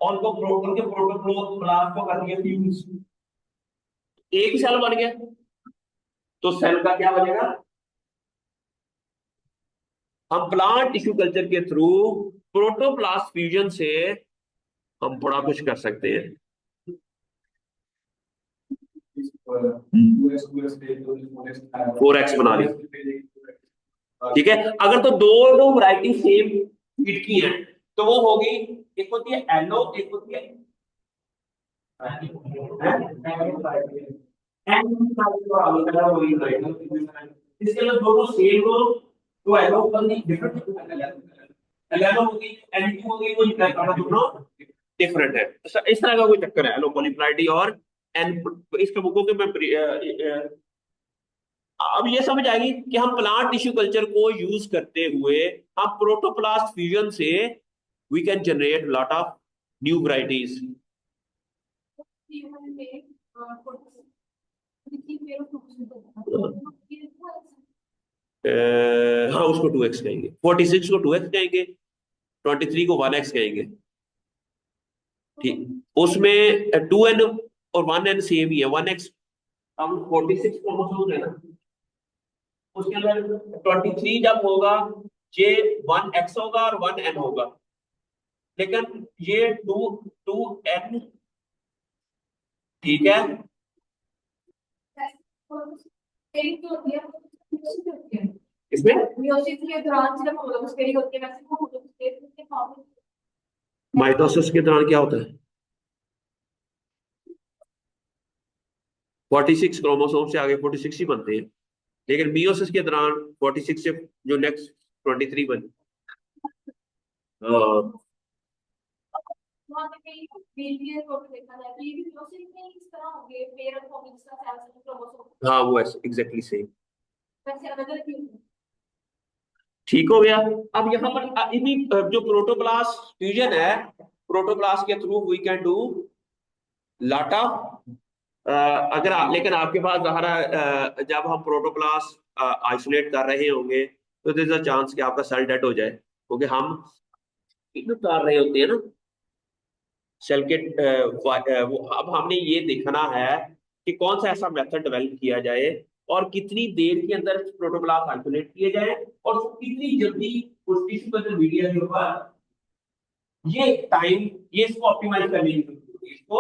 और उनको उनके प्रोटोप्लास्ट को कर दिया फ्यूज, एक सेल बन गया। तो सेल का क्या बनेगा? हम प्लांट टिश्यू कल्चर के थ्रू प्रोटोप्लास्ट फ्यूजन से हम बड़ा कुछ कर सकते हैं। 4x बना ली। ठीक है, अगर तो दो दो वैरायटी सेम फीड की है तो वो होगी, एक होती है एलो, एक होती है इसके अंदर दोनों सेम हो तो एलो होगी, डिफरेंट एलो होगी, एन होगी, वो दोनों डिफरेंट है। इस तरह का कोई चक्कर है एलो पॉलीप्लाइडी और एन। इसके बुकों के मैं अब ये समझ आएगी कि हम प्लांट टिश्यू कल्चर को यूज करते हुए हम प्रोटोप्लास्ट फ्यूजन से we can generate lot of new varieties. हाँ, उसको 2x कहेंगे, 46 को 2x कहेंगे, 23 को 1x कहेंगे, ठीक। उसमें 2n और 1n सेम ही है, 1x अब 46 क्रोमोसोम है ना, उसके अंदर 23 जब होगा, ये 1x होगा और 1n होगा, लेकिन ये 2n, ठीक है। स्पेलिंग जो होती है वो मियोसिस होती है। इसमें मियोसिस के दौरान सिर्फ होमोलोगस होती है, वैसे वो होमोलोगस के फॉर्म में माइटोसिस के दौरान क्या होता है, 46 क्रोमोसोम से आगे 46 ही बनते हैं, लेकिन मियोसिस के दौरान 46 से जो नेक्स्ट 23 बन, हाँ वहाँ पे कई वीडियो को देखा जाए तो ये भी मियोसिस में इस तरह होंगे, पेयर फॉर्म जिसका सेल्स क्रोमोसोम हाँ वो एग्जैक्टली सेम। वैसे अलग अलग क्यों हैं? ठीक हो गया। अब यहाँ पर इन्हीं जो प्रोटोप्लास्ट फ्यूजन है, प्रोटोप्लास्ट के थ्रू वी कैन डू लाटा, अगर लेकिन आपके पास ज़ाहिर है, जब हम प्रोटोप्लास्ट आइसोलेट कर रहे होंगे तो देयर इज अ चांस कि आपका सेल डेड हो जाए, क्योंकि हम उतार रहे होते हैं ना सेल के अब हमने ये देखना है कि कौन सा ऐसा मेथड डेवलप किया जाए और कितनी देर के अंदर प्रोटोप्लास्ट आइसोलेट किए जाए और कितनी जल्दी उस टिश्यू कल्चर मीडिया के ऊपर ये टाइम, ये इसको ऑप्टिमाइज करने की जरूरत होती है। इसको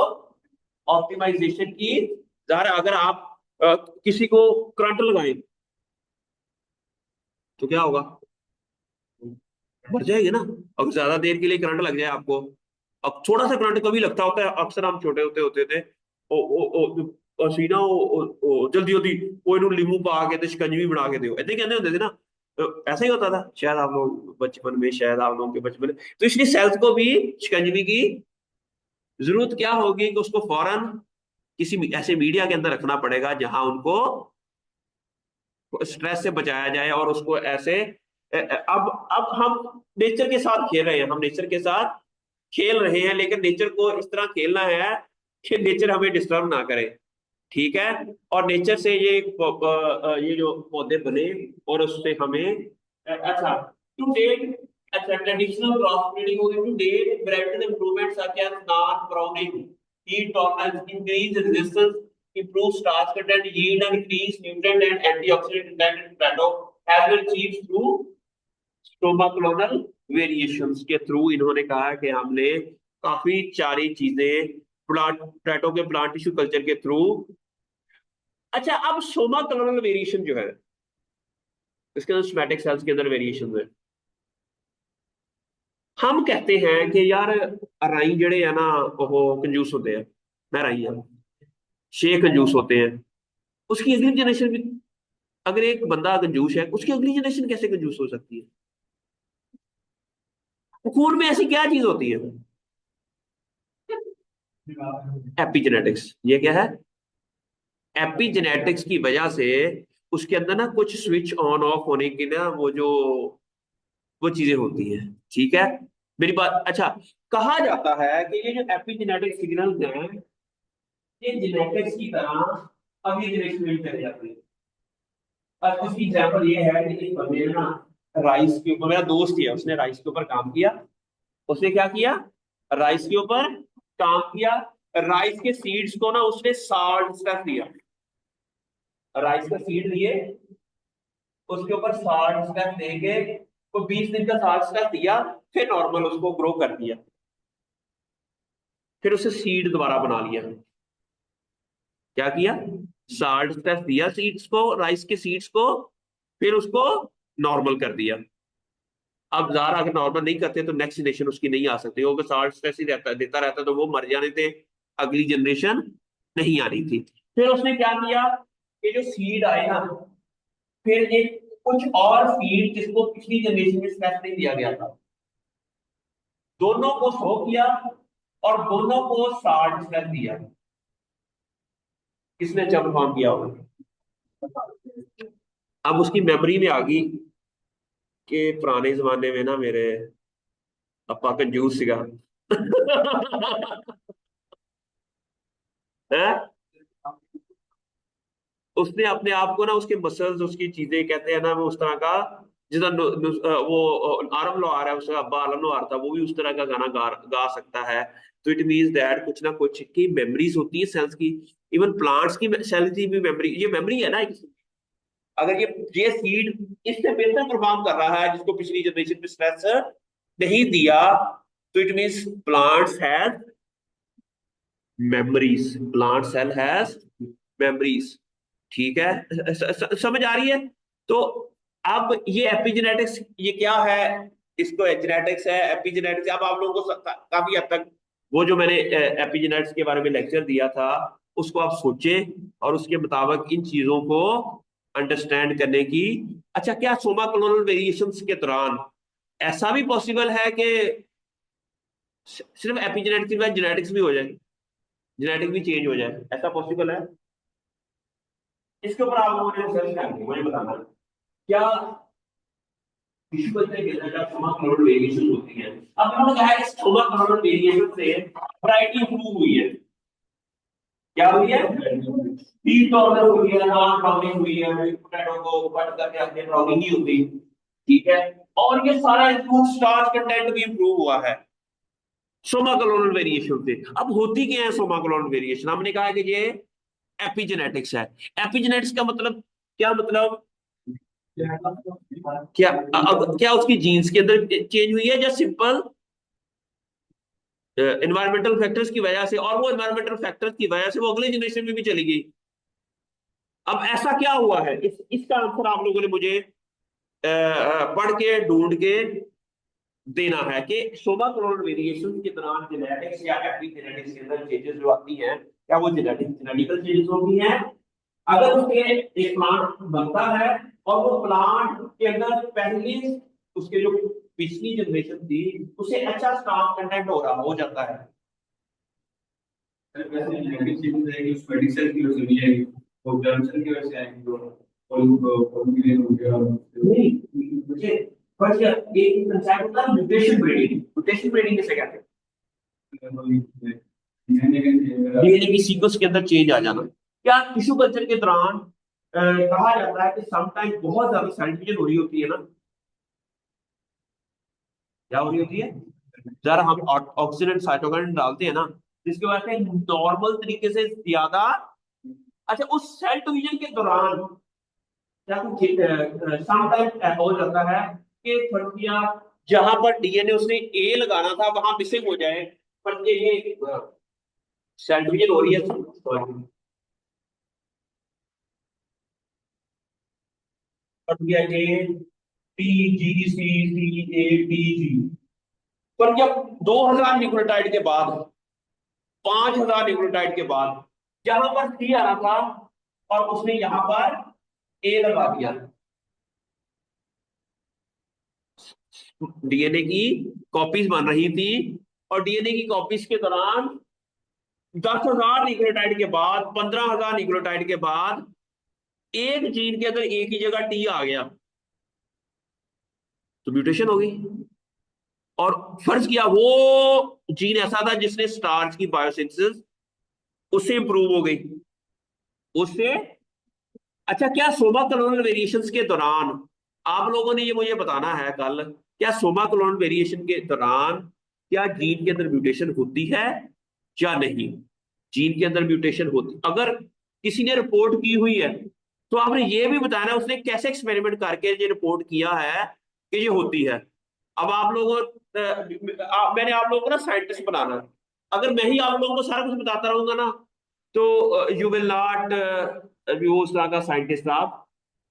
ऑप्टिमाइजेशन की, ज़ाहिर है, अगर आप किसी को करंट लगाएं तो क्या होगा, मर जाएगी ना। अब ज्यादा देर के लिए करंट लग जाए आपको, अब थोड़ा सा करंट कभी लगता होता है, अक्सर हम छोटे होते होते थे ओ ਅਸੀਂ ਨਾ ਉਹ जल्दी जल्दी ਉਹ ਇਹਨੂੰ लींबू पा के ਤੇ शिकंजवी बना के ਦਿਓ, ऐसे कहते होते थे ना। तो ऐसा ही होता था शायद आप लोग बचपन में, शायद आप लोगों के बचपन में, तो इसलिए सेल्स को भी शिकंजवी की जरूरत क्या होगी कि उसको फौरन किसी ऐसे मीडिया के अंदर रखना पड़ेगा जहां उनको स्ट्रेस से बचाया जाए और उसको ऐसे अब हम नेचर के साथ खेल रहे हैं, हम नेचर के साथ खेल रहे हैं, लेकिन नेचर को इस तरह खेलना है कि नेचर हमें डिस्टर्ब ना करे, ठीक है। और नेचर से ये जो पौधे बने और उससे हमें अच्छा टू डेट, अच्छा ट्रेडिशनल क्रॉस ब्रीडिंग हो गई, to date variety improvements such as non browning, heat tolerance, increase resistance, improve starch content, yield and increase nutrient and antioxidant content in potato has been achieved through somaclonal variations के through. इन्होंने कहा कि हमने काफी सारी चीजें plant potato के plant tissue culture के थ्रू। अच्छा अब सोमाक्लोनल वेरिएशन जो है, इसके अंदर सोमैटिक सेल्स के अंदर वेरिएशन है। हम कहते हैं कि यार राई जड़े है ना वो कंजूस होते हैं, मैं राई हाँ, छे कंजूस होते हैं, उसकी अगली जनरेशन भी, अगर एक बंदा कंजूस है उसकी अगली जनरेशन कैसे कंजूस हो सकती है। खून में ऐसी क्या चीज होती है, एपिजेनेटिक्स। ये क्या है, एपिजेनेटिक्स की वजह से उसके अंदर ना कुछ स्विच ऑन ऑफ होने की ना वो चीजें होती हैं, ठीक है। मेरी बात, अच्छा, कहा जाता है कि ये जो एपिजेनेटिक सिग्नल्स हैं ये जेनेटिक्स की तरह अगली जनरेशन में चले जाते हैं। अब उसकी एग्जांपल ये है कि एक बंदे ने ना राइस के ऊपर, मेरा दोस्त ही है, उसने राइस के ऊपर काम किया। उसने क्या किया, राइस के ऊपर काम किया, राइस के सीड्स को ना उसने साल्ट स्टफ दिया, राइस का सीड लिए, उसके ऊपर साल्ट स्टफ देके को 20 दिन का साल्ट स्टफ दिया, फिर नॉर्मल उसको ग्रो कर दिया, फिर उसे सीड दोबारा बना लिया। क्या किया, साल्ट स्टफ दिया सीड्स को, राइस के सीड्स को, फिर उसको नॉर्मल कर दिया। अब ज़ारा अगर नॉर्मल नहीं करते तो नेक्स्ट जनरेशन उसकी नहीं आ सकती, वो साल्ट स्ट्रेस ही रहता देता रहता तो वो मर जाने थे, अगली जनरेशन नहीं आ रही थी। फिर उसने क्या किया, ये जो सीड आए ना, फिर एक कुछ और सीड जिसको पिछली जनरेशन में स्ट्रेस नहीं दिया गया था, दोनों को शो किया और दोनों को साल्ट स्ट्रेस दिया। किसने जब काम किया होगा, अब उसकी मेमोरी में आ गई कि पुराने जमाने में ना मेरे पापा कंजूस सीगा है? उसने अपने आप को ना उसके मसल्स, उसकी चीजें कहते हैं ना, वो उस तरह का जितना वो आरम लोहार है, उसका अब्बा आलम लोहार था, वो भी उस तरह का गाना गा सकता है। तो इट मीन्स दैट कुछ ना कुछ की मेमोरीज होती है सेल्स की। इवन प्लांट्स की सेल की भी मेमोरी, ये मेमोरी है ना एक। अगर ये सीड इससे बेहतर परफॉर्म कर रहा है जिसको पिछली जनरेशन में स्ट्रेस नहीं दिया, तो it means plants has memories, plant cell has memories. ठीक है, समझ आ रही है? तो अब ये एपिजेनेटिक्स ये क्या है? इसको जेनेटिक्स है, एपिजेनेटिक्स। अब आप लोगों को काफी हद तक वो जो मैंने एपिजेनेटिक्स के बारे में लेक्चर दिया था उसको आप सोचें और उसके मुताबिक इन चीजों को अंडरस्टैंड करने की। अच्छा, क्या सोमा क्लोनल वेरिएशंस के दौरान ऐसा भी पॉसिबल है कि सिर्फ एपिजेनेटिक्स के बाद जेनेटिक्स भी हो जाए, जेनेटिक भी चेंज हो जाए? ऐसा पॉसिबल है? इसके ऊपर आप लोगों ने रिसर्च करनी है, मुझे बताना। क्या टिश्यू कल्चर के अंदर जब सोमा क्लोनल वेरिएशन होती है, अब हमने कहा है कि सोमा क्लोनल वेरिएशन से वैरायटी इंप्रूव हुई है। क्या हुई है? तीन टॉलर हुई है, नॉन ब्राउनिंग हुई है, पोटैटो को कट करके अपने ब्राउनिंग नहीं होती। ठीक है, और ये सारा इंप्रूव स्टार्च कंटेंट भी इंप्रूव हुआ है सोमा क्लोनल वेरिएशन से। अब होती क्या है सोमा क्लोनल वेरिएशन? हमने कहा है कि ये एपिजेनेटिक्स है। एपिजेनेटिक्स का मतलब क्या? मतलब क्या अब क्या उसकी जीन्स के अंदर चेंज हुई है, या सिंपल एनवायरमेंटल फैक्टर्स की वजह से, और वो एनवायरमेंटल फैक्टर्स की वजह से वो अगले जनरेशन में भी चली गई? अब ऐसा क्या हुआ है, इसका आंसर आप लोगों ने मुझे पढ़ के ढूंढ के देना है कि सोमा क्लोनल वेरिएशन के दौरान जेनेटिक्स या एपिजेनेटिक्स के अंदर चेंजेस जो आती हैं, क्या वो जेनेटिकल चेंजेस होती हैं? अगर उसके एक प्लांट बनता है और वो प्लांट के अंदर पहले उसके जो पिछली जनरेशन थी उसे अच्छा स्टार्च कंटेंट हो जाता है। वैसे जेनेटिक चेंजेस है कि उस मेडिसिन की वजह से भी आएगी, तो जर्मसन की वजह से आएगी, तो पॉलिमरेज हो गया। नहीं मुझे बस ये एक कंसेप्ट होता है म्यूटेशन ब्रीडिंग। म्यूटेशन ब्रीडिंग किसे कहते हैं? डीएनए की सीक्वेंस के अंदर चेंज आ जाना। क्या टिश्यू कल्चर के दौरान कहा जाता है कि समटाइम बहुत ज्यादा सेल डिवीजन हो रही होती है ना? क्या हो रही होती है? जरा हम ऑक्सीडेंट साइटोकाइन डालते हैं ना, जिसकी वजह से नॉर्मल तरीके से ज्यादा। अच्छा, उस सेल डिवीजन के दौरान क्या कुछ समटाइम हो जाता है कि फर्जियां जहां पर डीएनए उसने ए लगाना था वहां मिसिंग हो जाए, पर ये सेल डिवीजन हो रही है, फर्जिया ये T G C C A T G. पर जब 2000 न्यूक्लियोटाइड के बाद, 5000 न्यूक्लियोटाइड के बाद जहां पर सी आना था और उसने यहां पर ए लगा दिया, डीएनए की कॉपीज बन रही थी, और डीएनए की कॉपीज के दौरान 10,000 न्यूक्लियोटाइड के बाद, 15,000 न्यूक्लियोटाइड के बाद एक जीन के अंदर एक ही जगह टी आ गया, तो म्यूटेशन हो गई। और फर्ज किया वो जीन ऐसा था जिसने स्टार्च की बायोसिंथेसिस उससे इंप्रूव हो गई, उससे। अच्छा, क्या सोमा क्लोनल वेरिएशंस के दौरान आप लोगों ने ये मुझे बताना है कल, क्या सोमा क्लोनल वेरिएशन के दौरान क्या जीन के अंदर म्यूटेशन होती है या नहीं? जीन के अंदर म्यूटेशन होती, अगर किसी ने रिपोर्ट की हुई है तो आपने ये भी बताना है उसने कैसे एक्सपेरिमेंट करके ये रिपोर्ट किया है कि ये होती है। अब आप लोगों मैंने आप लोगों को ना साइंटिस्ट बनाना है। अगर मैं ही आप लोगों को सारा कुछ बताता रहूंगा ना, तो यू विल नॉट, वो उस तरह का साइंटिस्ट आप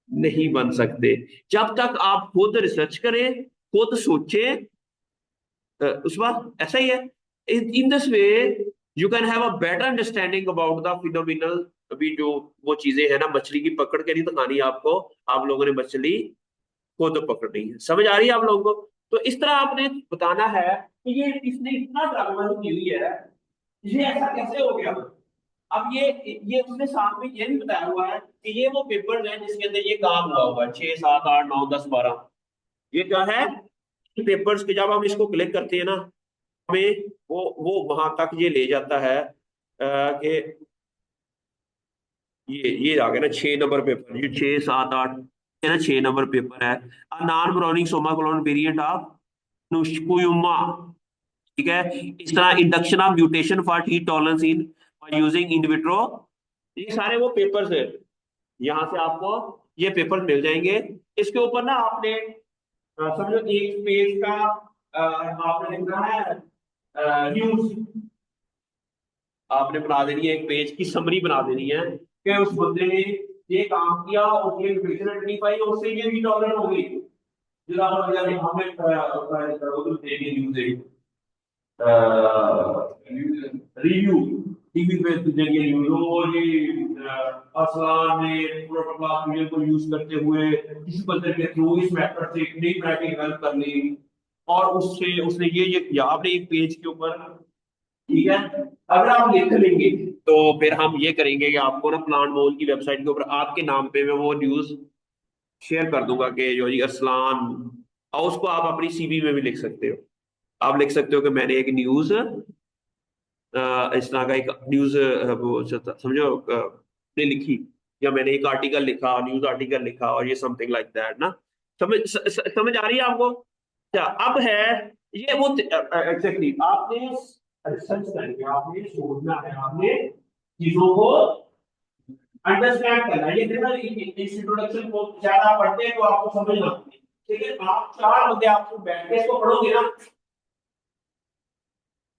नहीं बन सकते। जब तक आप खुद रिसर्च करें, खुद सोचें, उस बाद ऐसा ही है। In this way you can have a better understanding about the phenomenal. अभी जो वो चीजें हैं ना, मछली की पकड़ के नहीं दिखानी आपको, आप लोगों ने मछली खुद पकड़नी है। समझ आ रही है आप लोगों को? तो इस तरह आपने बताना है कि ये इसने इतना ड्रामेबाजी की हुई है, ये ऐसा कैसे हो गया। अब ये उसने साथ में ये भी बताया हुआ है कि ये वो पेपर है जिसके अंदर ये काम हुआ है, 6 7 8 9 10 12। ये क्या है? पेपर्स के जब हम इसको क्लिक करते हैं ना, हमें वो वहां तक ये ले जाता है कि ये आ गया ना 6 नंबर पेपर, ये 6 7 8। ये ना 6 नंबर पेपर है, non browning somaclonal variant of नुस्कुयुमा, ठीक है। इस तरह induction of mutation for heat tolerance in by using in vitro, ये सारे वो पेपर्स है, यहाँ से आपको ये पेपर मिल जाएंगे। इसके ऊपर ना आपने समझो एक पेज का आपने लिखना है न्यूज, आपने बना देनी है एक पेज की समरी बना देनी है कि उस बंदे ने ये काम किया, उसकी इन्फेक्शन आइडेंटिफाई, उससे ये भी टॉलरेंट हो गई। जो आप हमें देंगे न्यूज रिव्यू टीवी पे देंगे न्यूज, और ये अरसलान ने प्रोटोकॉल मीडिया को यूज करते हुए किसी बंदे के थ्रू इस मेथड से नई तरह की हेल्प कर ली, और उससे उसने ये किया, आपने एक पेज के ऊपर, ठीक है। अगर आप लिख लेंगे तो फिर हम ये करेंगे कि आपको ना प्लांट मोल की वेबसाइट के ऊपर आपके नाम पे मैं वो न्यूज शेयर कर दूंगा कि जो जी अरसलान, और उसको आप अपनी सीवी में भी लिख सकते हो। आप लिख सकते हो कि मैंने एक न्यूज इस तरह का एक न्यूज वो समझो ने लिखी, या मैंने एक आर्टिकल लिखा, न्यूज आर्टिकल लिखा, और ये समथिंग लाइक दैट ना। समझ आ रही है आपको? क्या अब है ये वो एग्जैक्टली आपने रिसर्च करके आपने सोचना है, आपने चीजों को अंडरस्टैंड करना है। ये देखना इस इंट्रोडक्शन को ज्यादा पढ़ते हैं तो आपको समझ ना आती है, ठीक है। आप चार बंदे आपको बैठ के इसको पढ़ोगे ना,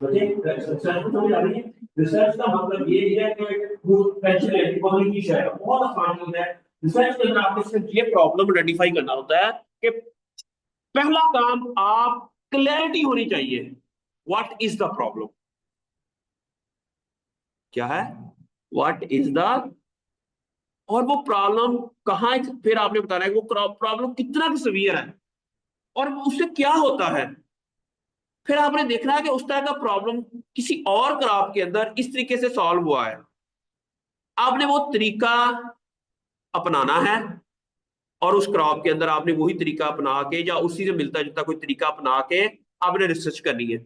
रिसर्च समझ आ रही है? रिसर्च का मतलब ये है कि वो फैसिलिटी कम्युनिकेशन है, बहुत आसान चीज है। रिसर्च के अंदर आपको सिर्फ ये प्रॉब्लम आइडेंटिफाई करना होता है कि पहला काम आप क्लैरिटी होनी चाहिए, व्हाट इज द प्रॉब्लम, क्या है, व्हाट इज द, और वो प्रॉब्लम कहाँ है, फिर आपने बताना है कि वो प्रॉब्लम कितना सीवियर है और उससे क्या होता है। फिर आपने देखना है कि उस तरह का प्रॉब्लम किसी और क्रॉप के अंदर इस तरीके से सॉल्व हुआ है, आपने वो तरीका अपनाना है, और उस क्रॉप के अंदर आपने वही तरीका अपना के या उसी से मिलता जुलता कोई तरीका अपना के आपने रिसर्च करनी है।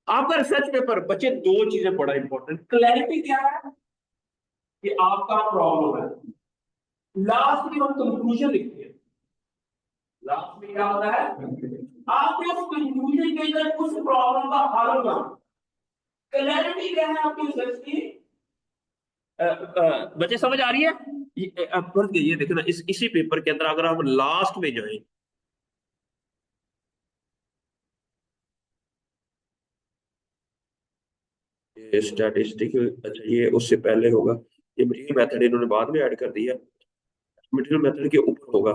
आपका रिसर्च पेपर बच्चे दो चीजें बड़ा इंपॉर्टेंट, क्लैरिटी क्या है कि आपका प्रॉब्लम है, लास्ट में हम कंक्लूजन लिखते हैं। लास्ट में क्या होता है, आपने उस कंक्लूजन के अंदर उस प्रॉब्लम का हल करना। क्लैरिटी क्या है आपकी रिसर्च की? बच्चे समझ आ रही है? पढ़ के ये देखना, इसी पेपर के अंदर अगर हम लास्ट में जाएं, ये स्टैटिस्टिक, अच्छा ये उससे पहले होगा, ये मटेरियल मेथड इन्होंने बाद में ऐड कर दिया, मटेरियल मेथड के ऊपर होगा।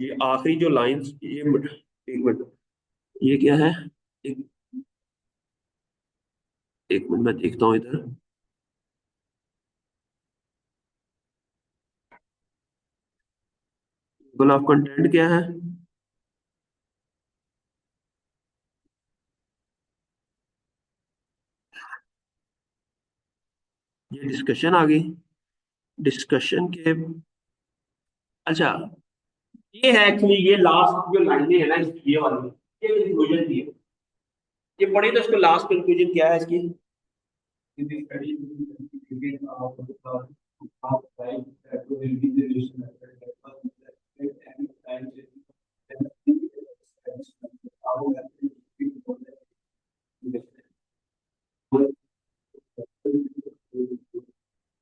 ये आखिरी जो लाइंस, ये एक मिनट, ये क्या है, एक, एक मिनट मैं देखता हूँ इधर। टेबल ऑफ कंटेंट क्या है, ये डिस्कशन आ गई, डिस्कशन के, अच्छा ये है एक्चुअली, ये लास्ट जो लाइनें है ना ये वाली, ये कंक्लूजन की है। ये पढ़े तो इसको लास्ट कंक्लूजन क्या है इसकी,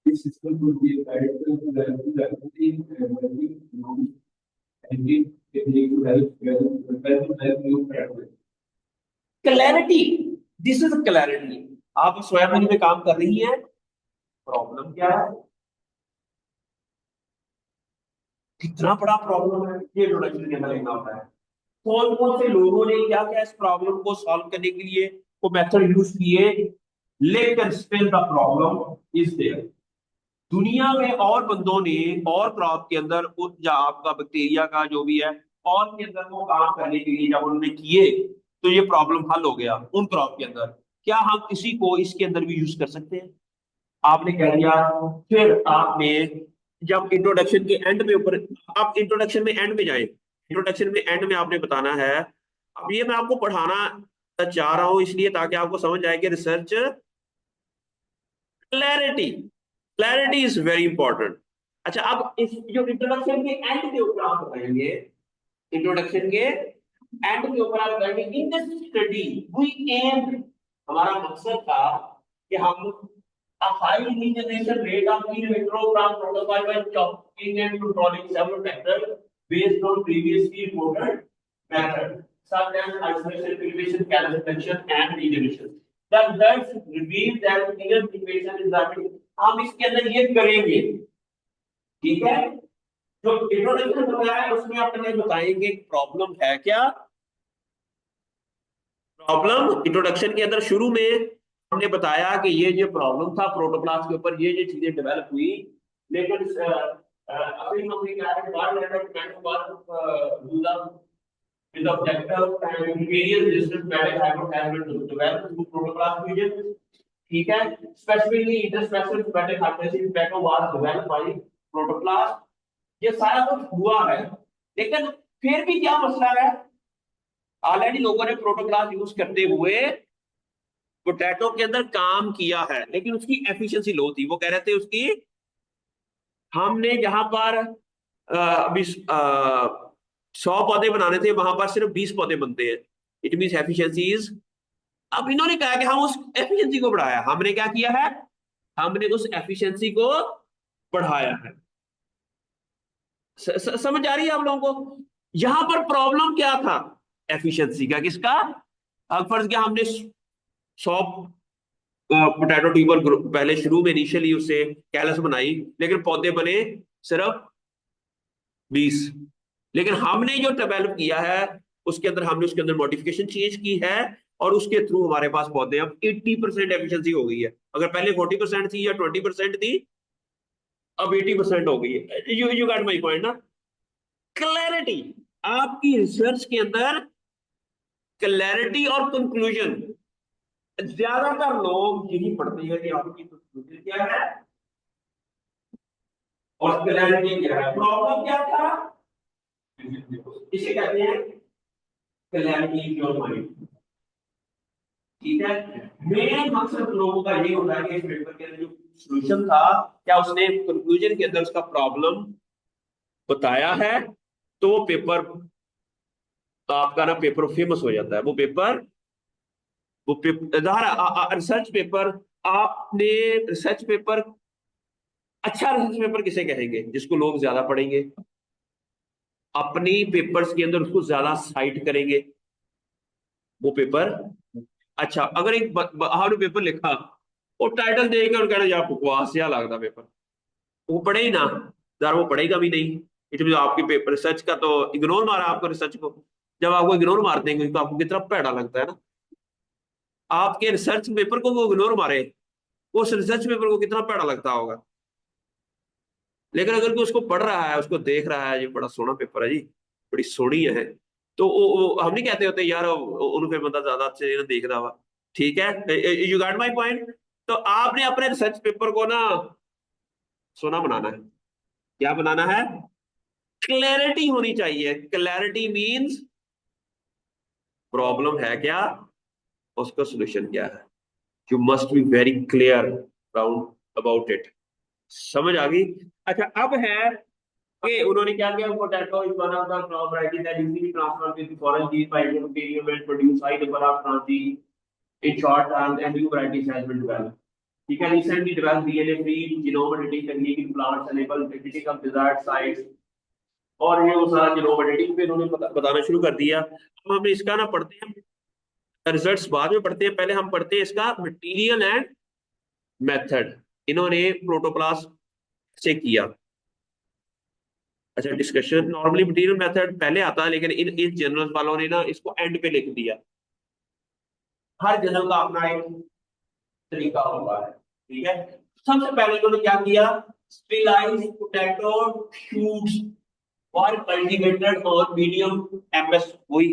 This system would be guided to and it need to help you practice. Clarity, this is clarity. आप स्वयं में काम कर रही हैं, प्रॉब्लम क्या है, कितना बड़ा प्रॉब्लम है, ये इंट्रोडक्शन के अंदर लिखना होता है। कौन कौन से लोगों ने क्या क्या इस प्रॉब्लम को सॉल्व करने के लिए वो मेथड यूज किए, let and still the problem is there. दुनिया में और बंदों ने और क्रॉप के अंदर उस या आपका बैक्टीरिया का जो भी है और के अंदर वो काम करने के लिए जब उन्होंने किए तो ये प्रॉब्लम हल हो गया उन क्रॉप के अंदर। क्या हम इसी को इसके अंदर भी यूज कर सकते हैं? आपने कह दिया, फिर आपने जब इंट्रोडक्शन के एंड में ऊपर, आप इंट्रोडक्शन में एंड में जाए, इंट्रोडक्शन में एंड में आपने बताना है, अब ये मैं आपको पढ़ाना चाह रहा हूं इसलिए ताकि आपको समझ आए कि research clarity, clarity is very important. अच्छा, अब इस जो इंट्रोडक्शन के एंड के ऊपर आप बताएंगे, इंट्रोडक्शन के एंड के ऊपर आप बताएंगे in this study we aim, हमारा मकसद था कि हम a high regeneration rate of in vitro from protocol by chopping and controlling several factors based on previously reported methods such as isolation, filtration, calcification and regeneration. The results reveal that clear filtration is happening. हम इसके अंदर ये करेंगे, ठीक है। जो introduction बताया है उसमें अपने बताएंगे प्रॉब्लम है क्या। प्रॉब्लम इंट्रोडक्शन के अंदर शुरू में हमने बताया कि ये जो प्रॉब्लम था प्रोटोप्लास्ट के ऊपर, ये चीजें डेवलप हुई, लेकिन अभी हमने क्या है world development work with the objective and various resistance metal has been developed through protoplast fusion, ठीक है। Specifically interspecific metal hydrogen tobacco was developed by protoplast। ये सारा कुछ हुआ है, लेकिन फिर भी क्या मसला है, ऑलरेडी लोगों ने प्रोटोप्लास्ट यूज करते हुए पोटैटो के अंदर काम किया है, लेकिन उसकी एफिशिएंसी लो थी। वो कह रहे थे उसकी, हमने जहां पर अभी 100 पौधे बनाने थे, वहां पर सिर्फ 20 पौधे बनते हैं। इट मीन एफिशिएंसी इज, अब इन्होंने कहा कि हम उस एफिशिएंसी को बढ़ाया। हमने क्या किया है, हमने उस एफिशिएंसी को बढ़ाया है। समझ आ रही है आप लोगों को? यहां पर प्रॉब्लम क्या था एफिशिएंसी का, किसका? अब फर्ज किया हमने 100 पोटैटो ट्यूबर पहले शुरू में इनिशियली उससे कैलस बनाई, लेकिन पौधे बने सिर्फ 20। लेकिन हमने जो डेवलप किया है उसके अंदर हमने उसके अंदर मॉडिफिकेशन चेंज की है, और उसके थ्रू हमारे पास पौधे अब 80% एफिशिएंसी हो गई है। अगर पहले 40% थी या 20% थी, अब 80% हो गई है। यू गॉट माय पॉइंट ना? क्लैरिटी, आपकी रिसर्च के अंदर क्लैरिटी और कंक्लूजन, ज्यादातर लोग यही पढ़ते हैं कि आपकी कंक्लूजन क्या है और क्लैरिटी क्या है। प्रॉब्लम क्या था, इसे कहते हैं क्लैरिटी इन योर माइंड, ठीक है। मेन मकसद लोगों का ये होता है कि इस पेपर के अंदर जो सॉल्यूशन था, क्या उसने कंक्लूजन के अंदर उसका प्रॉब्लम बताया है, तो वो पेपर आपका ना पेपर फेमस हो जाता है। वो पेपर रिसर्च पेपर, आपने रिसर्च पेपर, अच्छा रिसर्च पेपर किसे कहेंगे? जिसको लोग ज्यादा पढ़ेंगे, अपनी पेपर्स के अंदर उसको ज्यादा साइट करेंगे, वो पेपर अच्छा। अगर एक आपने पेपर लिखा और टाइटल देखकर कहना यार बकवास या लगता पेपर, वो पढ़े ही ना यार, वो पढ़ेगा भी नहीं। इसलिए आपकी पेपर रिसर्च का तो इग्नोर मारा आपको रिसर्च को। जब आपको इग्नोर मार देंगे तो आपको कितना पैड़ा लगता है ना। आपके रिसर्च पेपर को वो इग्नोर मारे, उस रिसर्च पेपर को कितना पैड़ा लगता होगा। लेकिन अगर कोई उसको पढ़ रहा है, उसको देख रहा है, ये बड़ा सोना पेपर है जी, बड़ी सोहनी है, तो हम नहीं कहते होते यार उन्होंने बंदा ज्यादा अच्छे से देख रहा हुआ, ठीक है। You got my point? तो आपने अपने रिसर्च पेपर को ना सोना बनाना है। क्या बनाना है? क्लैरिटी होनी चाहिए। क्लैरिटी मींस प्रॉब्लम है क्या, उसका सॉल्यूशन क्या है। You must be very clear about it. समझ आ गई? अच्छा, अब है कि उन्होंने क्या किया, potato is one of the crop variety that easily transfer with foreign gene by bacterium and produce high number of transgene in short term and new varieties has been developed. ठीक है, recently developed DNA free genome editing technique in plants enable editing of desired sites, और ये वो सारा genome editing पे इन्होंने बताना शुरू कर दिया। अब हम इसका ना पढ़ते हैं, रिजल्ट्स बाद में पढ़ते हैं, पहले हम पढ़ते हैं इसका मटेरियल एंड मेथड। इन्होंने प्रोटोप्लास्ट से किया। अच्छा, डिस्कशन नॉर्मली मटेरियल मेथड पहले आता है, लेकिन इन जर्नल्स वालों ने ना इसको एंड पे लिख दिया। हर जर्नल का अपना एक तरीका होता है, ठीक है। सबसे पहले इन्होंने क्या किया, स्टेरिलाइज पोटैटो शूट्स और कल्टीवेटेड और मीडियम एमएस वही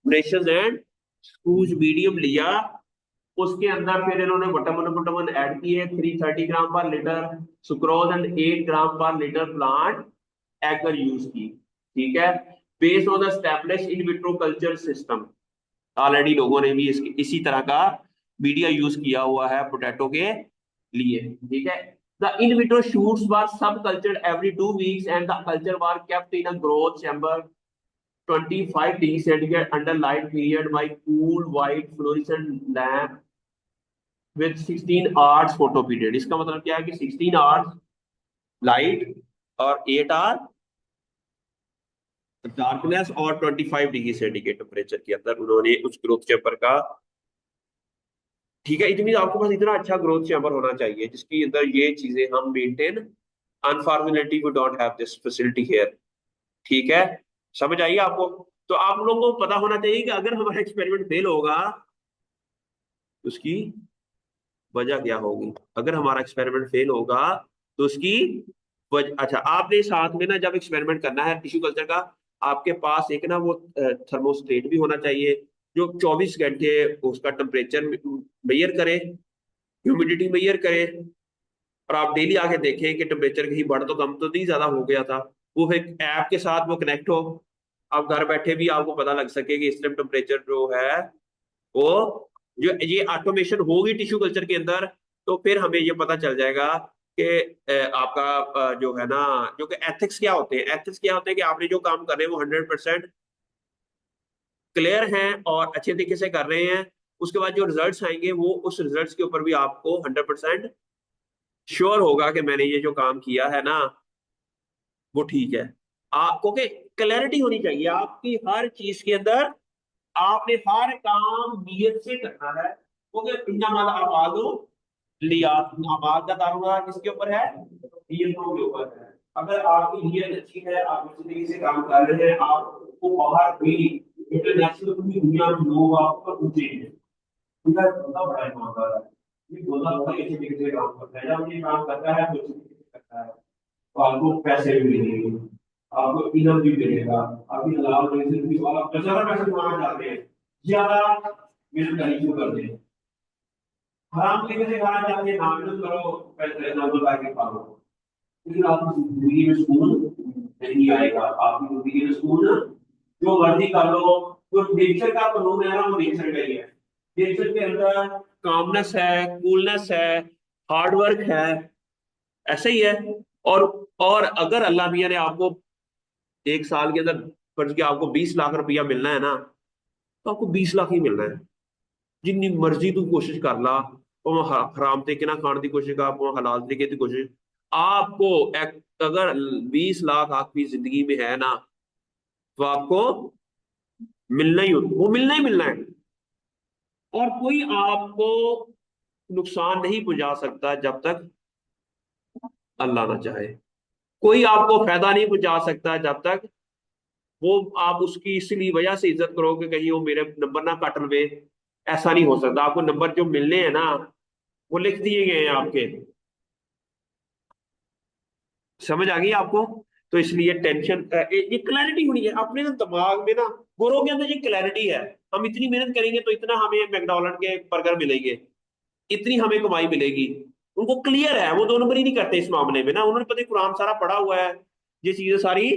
ब्रेशेस एंड स्क्रूज मीडियम लिया। उसके अंदर फिर इन्होंने विटामिन ऐड किए 330 ग्राम पर लीटर सुक्रोज एंड 8 ग्राम पर लीटर प्लांट एगर यूज की, ठीक है। Based on the established in vitro culture system, already लोगों ने भी इसी तरह का मीडिया यूज किया हुआ है पोटैटो के लिए, ठीक है। The in vitro shoots were subcultured every 2 weeks, and the culture were kept in a growth chamber 25 degrees centigrade under light period by cool white fluorescent lamp with 16 hours photo period. इसका मतलब क्या है कि 16 hours light और 8 our darkness और 25 degree centigrade temperature के अंदर उन्होंने उस ग्रोथ चैम्बर का, ठीक है, इतनी आपके पास इतना अच्छा ग्रोथ चैम्बर होना चाहिए जिसके अंदर ये चीजें हम maintain. Unfortunately we don't have this facility here, ठीक है, समझ आइए आपको। तो आप लोगों को पता होना चाहिए कि अगर हमारा एक्सपेरिमेंट फेल होगा तो उसकी वजह क्या होगी। अगर हमारा एक्सपेरिमेंट फेल होगा तो उसकी अच्छा, आपने साथ में ना जब एक्सपेरिमेंट करना है टिश्यू कल्चर का, आपके पास एक ना वो थर्मोस्टेट भी होना चाहिए जो 24 घंटे उसका टेम्परेचर मेजर करे, ह्यूमिडिटी मेजर करे, और आप डेली आके देखें कि टेम्परेचर कहीं बढ़ तो कम तो नहीं ज्यादा हो गया था। वो फिर ऐप के साथ वो कनेक्ट हो, आप घर बैठे भी आपको पता लग सके कि इस टाइम टेम्परेचर जो है वो, जो ये ऑटोमेशन होगी टिश्यू कल्चर के अंदर, तो फिर हमें ये पता चल जाएगा कि आपका जो है ना, जो कि एथिक्स क्या होते हैं, एथिक्स क्या होते हैं कि आपने जो काम कर रहे हैं वो 100% क्लियर हैं और अच्छे तरीके से कर रहे हैं। उसके बाद जो रिजल्ट्स आएंगे वो उस रिजल्ट्स के ऊपर भी आपको 100% श्योर होगा कि मैंने ये जो काम किया है ना वो ठीक है। आपको के क्लैरिटी होनी चाहिए आपकी हर चीज के अंदर, आपने हर काम नियत से करना है, क्योंकि इन्नमल अमालु लिया, अमाल का दारोमदार किसके ऊपर है, नियतों के ऊपर है। अगर आपकी नियत अच्छी है, आप अच्छी तरीके से काम कर रहे हैं, आपको बाहर भी इंटरनेशनल पूरी दुनिया में लोग आपको पूछे हैं, उनका बहुत बड़ा ईमानदार है, ये बोला होगा अच्छी तरीके से काम करता है, जब ये काम करता है तो अच्छी तरीके से करता है, तो आपको पैसे भी मिलेंगे, आपको इनाम भी मिलेगा, आपकी हलाल तरीके से भी, आप ज्यादा पैसे कमाना चाहते हैं ज्यादा मेहनत करनी शुरू कर दें, हराम तरीके से खाना चाहते हैं ना मेहनत करो, पैसे ना लगा के खा लो, लेकिन आपकी जिंदगी में सुकून नहीं आएगा। आपकी जिंदगी में सुकून, जो मर्जी कर लो, जो नेचर का कानून है ना वो नेचर का ही है, नेचर के अंदर कामनेस है, कूलनेस है, हार्ड वर्क है, ऐसा ही है। और और अगर अल्लाह मियाँ ने आपको एक साल के अंदर फर्ज किया आपको 20 लाख रुपया मिलना है ना, तो आपको 20 लाख ही मिलना है, जिन्नी मर्जी तू कोशिश कर ला, भावें हराम तरीके ना खाने की कोशिश कर, भावें हलाल तरीके की कोशिश, आपको अगर 20 लाख आपकी जिंदगी में है ना तो आपको मिलना ही, वो मिलना ही मिलना है, और कोई आपको नुकसान नहीं पहुंचा सकता जब तक अल्लाह ना चाहे, कोई आपको फायदा नहीं पहुंचा सकता जब तक वो आप उसकी इसलिए वजह से इज्जत करोगे कहीं वो मेरे नंबर ना काट लवे। ऐसा नहीं हो सकता, आपको नंबर जो मिलने हैं ना वो लिख दिए गए हैं आपके, समझ आ गई आपको। तो इसलिए टेंशन, ये क्लैरिटी होनी है अपने ना दिमाग में ना, गोरों के अंदर ये क्लैरिटी है, हम इतनी मेहनत करेंगे तो इतना हमें मैकडॉनल्ड के बर्गर मिलेंगे, इतनी हमें कमाई मिलेगी। उनको क्लियर है, वो दो नंबर ही नहीं करते इस मामले में ना, उन्होंने पता कुरान सारा पढ़ा हुआ है, ये चीजें सारी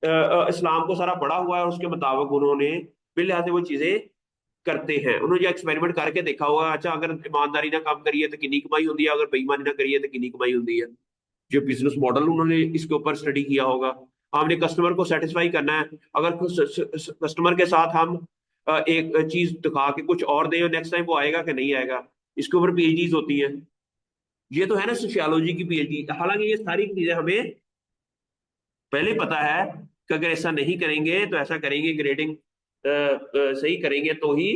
इस्लाम को सारा पढ़ा हुआ है और उसके मुताबिक उन्होंने बिल्लिहाज वो चीजें करते हैं। उन्होंने जो एक्सपेरिमेंट करके देखा हुआ, अच्छा अगर ईमानदारी ना काम करिए तो कितनी कमाई होती है, अगर बेईमानी ना करिए तो कितनी कमाई होती है, जो बिजनेस मॉडल उन्होंने इसके ऊपर स्टडी किया होगा। हमने कस्टमर को सेटिस्फाई करना है, अगर कस्टमर के साथ हम एक चीज दिखा के कुछ और दें, नेक्स्ट टाइम वो आएगा कि नहीं आएगा, इसके ऊपर पीएचडीज होती हैं। ये तो है ना सोशियोलॉजी की पीएचडी, हालांकि ये सारी चीजें हमें पहले पता है कि अगर ऐसा नहीं करेंगे तो ऐसा करेंगे, ग्रेडिंग सही करेंगे तो ही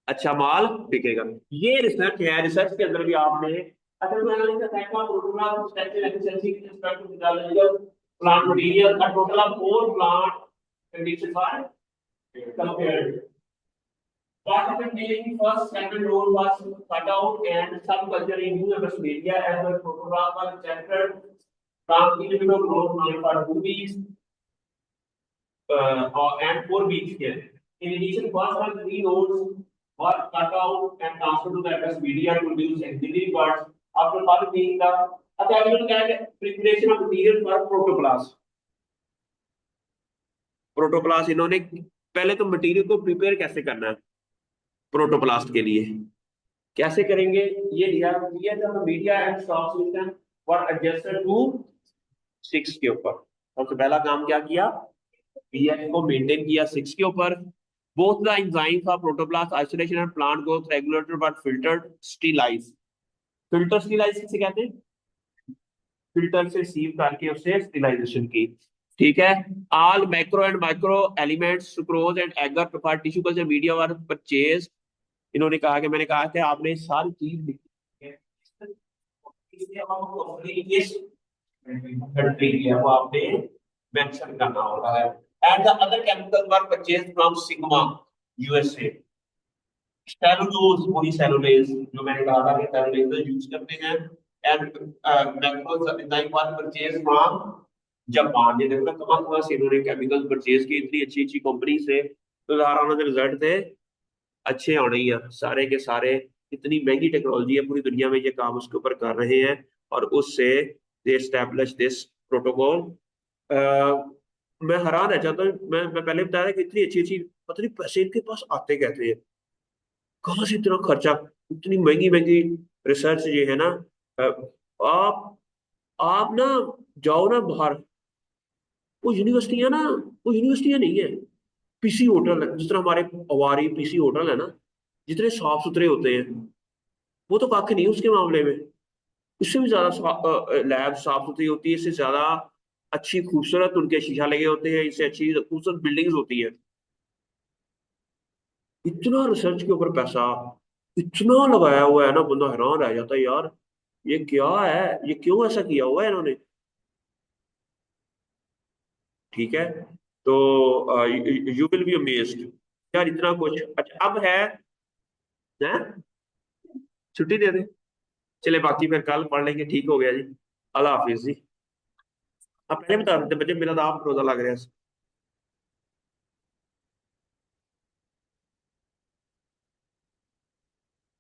अच्छा माल बिकेगा। ये रिसर्च है, रिसर्च के अंदर भी आपने प्लांट मटेरियल का total of 4 plant condition are compared. Water containing first second row was cut out and some culture in new Australia as the photograph was centered from individual growth for 2 weeks and 4 weeks here. In addition, first one 3 nodes were cut out and transferred to the address media to produce auxiliary parts. After one being the preparation of material for protoplast. Protoplast इन्होंने पहले तो material को prepare कैसे करना है protoplast के लिए, कैसे करेंगे? ये लिया था media and stock system were adjusted to 6 के ऊपर। सबसे पहला काम क्या किया? पीएच को मेंटेन किया 6 के ऊपर। Both the enzymes of protoplast isolation and plant growth regulated but filtered sterilise. Filter sterilise किसे कहते हैं? फिल्टर से सीव करके उससे स्टीलाइजेशन की। ठीक है। All macro and micro elements sucrose and agar preferred tissue culture media were purchase. इन्होंने कहा कि मैंने कहा कि आपने सारी चीज लिखी है, इसलिए आपको अपनी इस कंट्री की है वो आपने मेंशन करना होता है। And the other chemicals were purchased from sigma USA. Cellulose, वही सेलुलोज जो मैंने कहा था कि सेलुलोज यूज करते हैं। And macros enzyme were purchased from Japan. ये देखो ना कहां कहां से इन्होंने केमिकल्स परचेज की, इतनी अच्छी अच्छी कंपनी से। तो ज़ाहिर है उन्होंने रिजल्ट थे अच्छे आने ही हैं सारे के सारे। इतनी महंगी टेक्नोलॉजी है पूरी दुनिया में, ये काम उसके ऊपर कर रहे हैं और उससे दे एस्टैब्लिश दिस प्रोटोकॉल। मैं हैरान रह जाता हूँ। मैं पहले बताया था कि इतनी अच्छी अच्छी, पता नहीं पैसे इनके पास आते कहते हैं, कहाँ से इतना खर्चा, इतनी महंगी महंगी रिसर्च ये है ना। अ, आप आप ना जाओ ना बाहर, वो यूनिवर्सिटियां ना, वो यूनिवर्सिटियां नहीं है, पीसी होटल है। जिस तरह हमारे हमारी पीसी होटल है ना, जितने साफ सुथरे होते हैं, वो तो काफी नहीं है उसके मामले में। इससे भी ज्यादा लैब साफ सुथरी होती है, इससे ज्यादा अच्छी खूबसूरत उनके शीशा लगे होते हैं, इससे अच्छी खूबसूरत बिल्डिंग्स होती है। इतना रिसर्च के ऊपर पैसा इतना लगाया हुआ है ना, बंदा हैरान रह जाता है यार, ये क्या है, ये क्यों ऐसा किया हुआ है इन्होंने। ठीक है। तो यू विल बी अमेज्ड यार, इतना कुछ। अच्छा अब है छुट्टी दे दे, चले बाकी फिर कल पढ़ लेंगे। ठीक हो गया जी, अल्लाह हाफिज जी। आप पहले बता देते बच्चे, मेरा तो आप रोजा लग रहा है।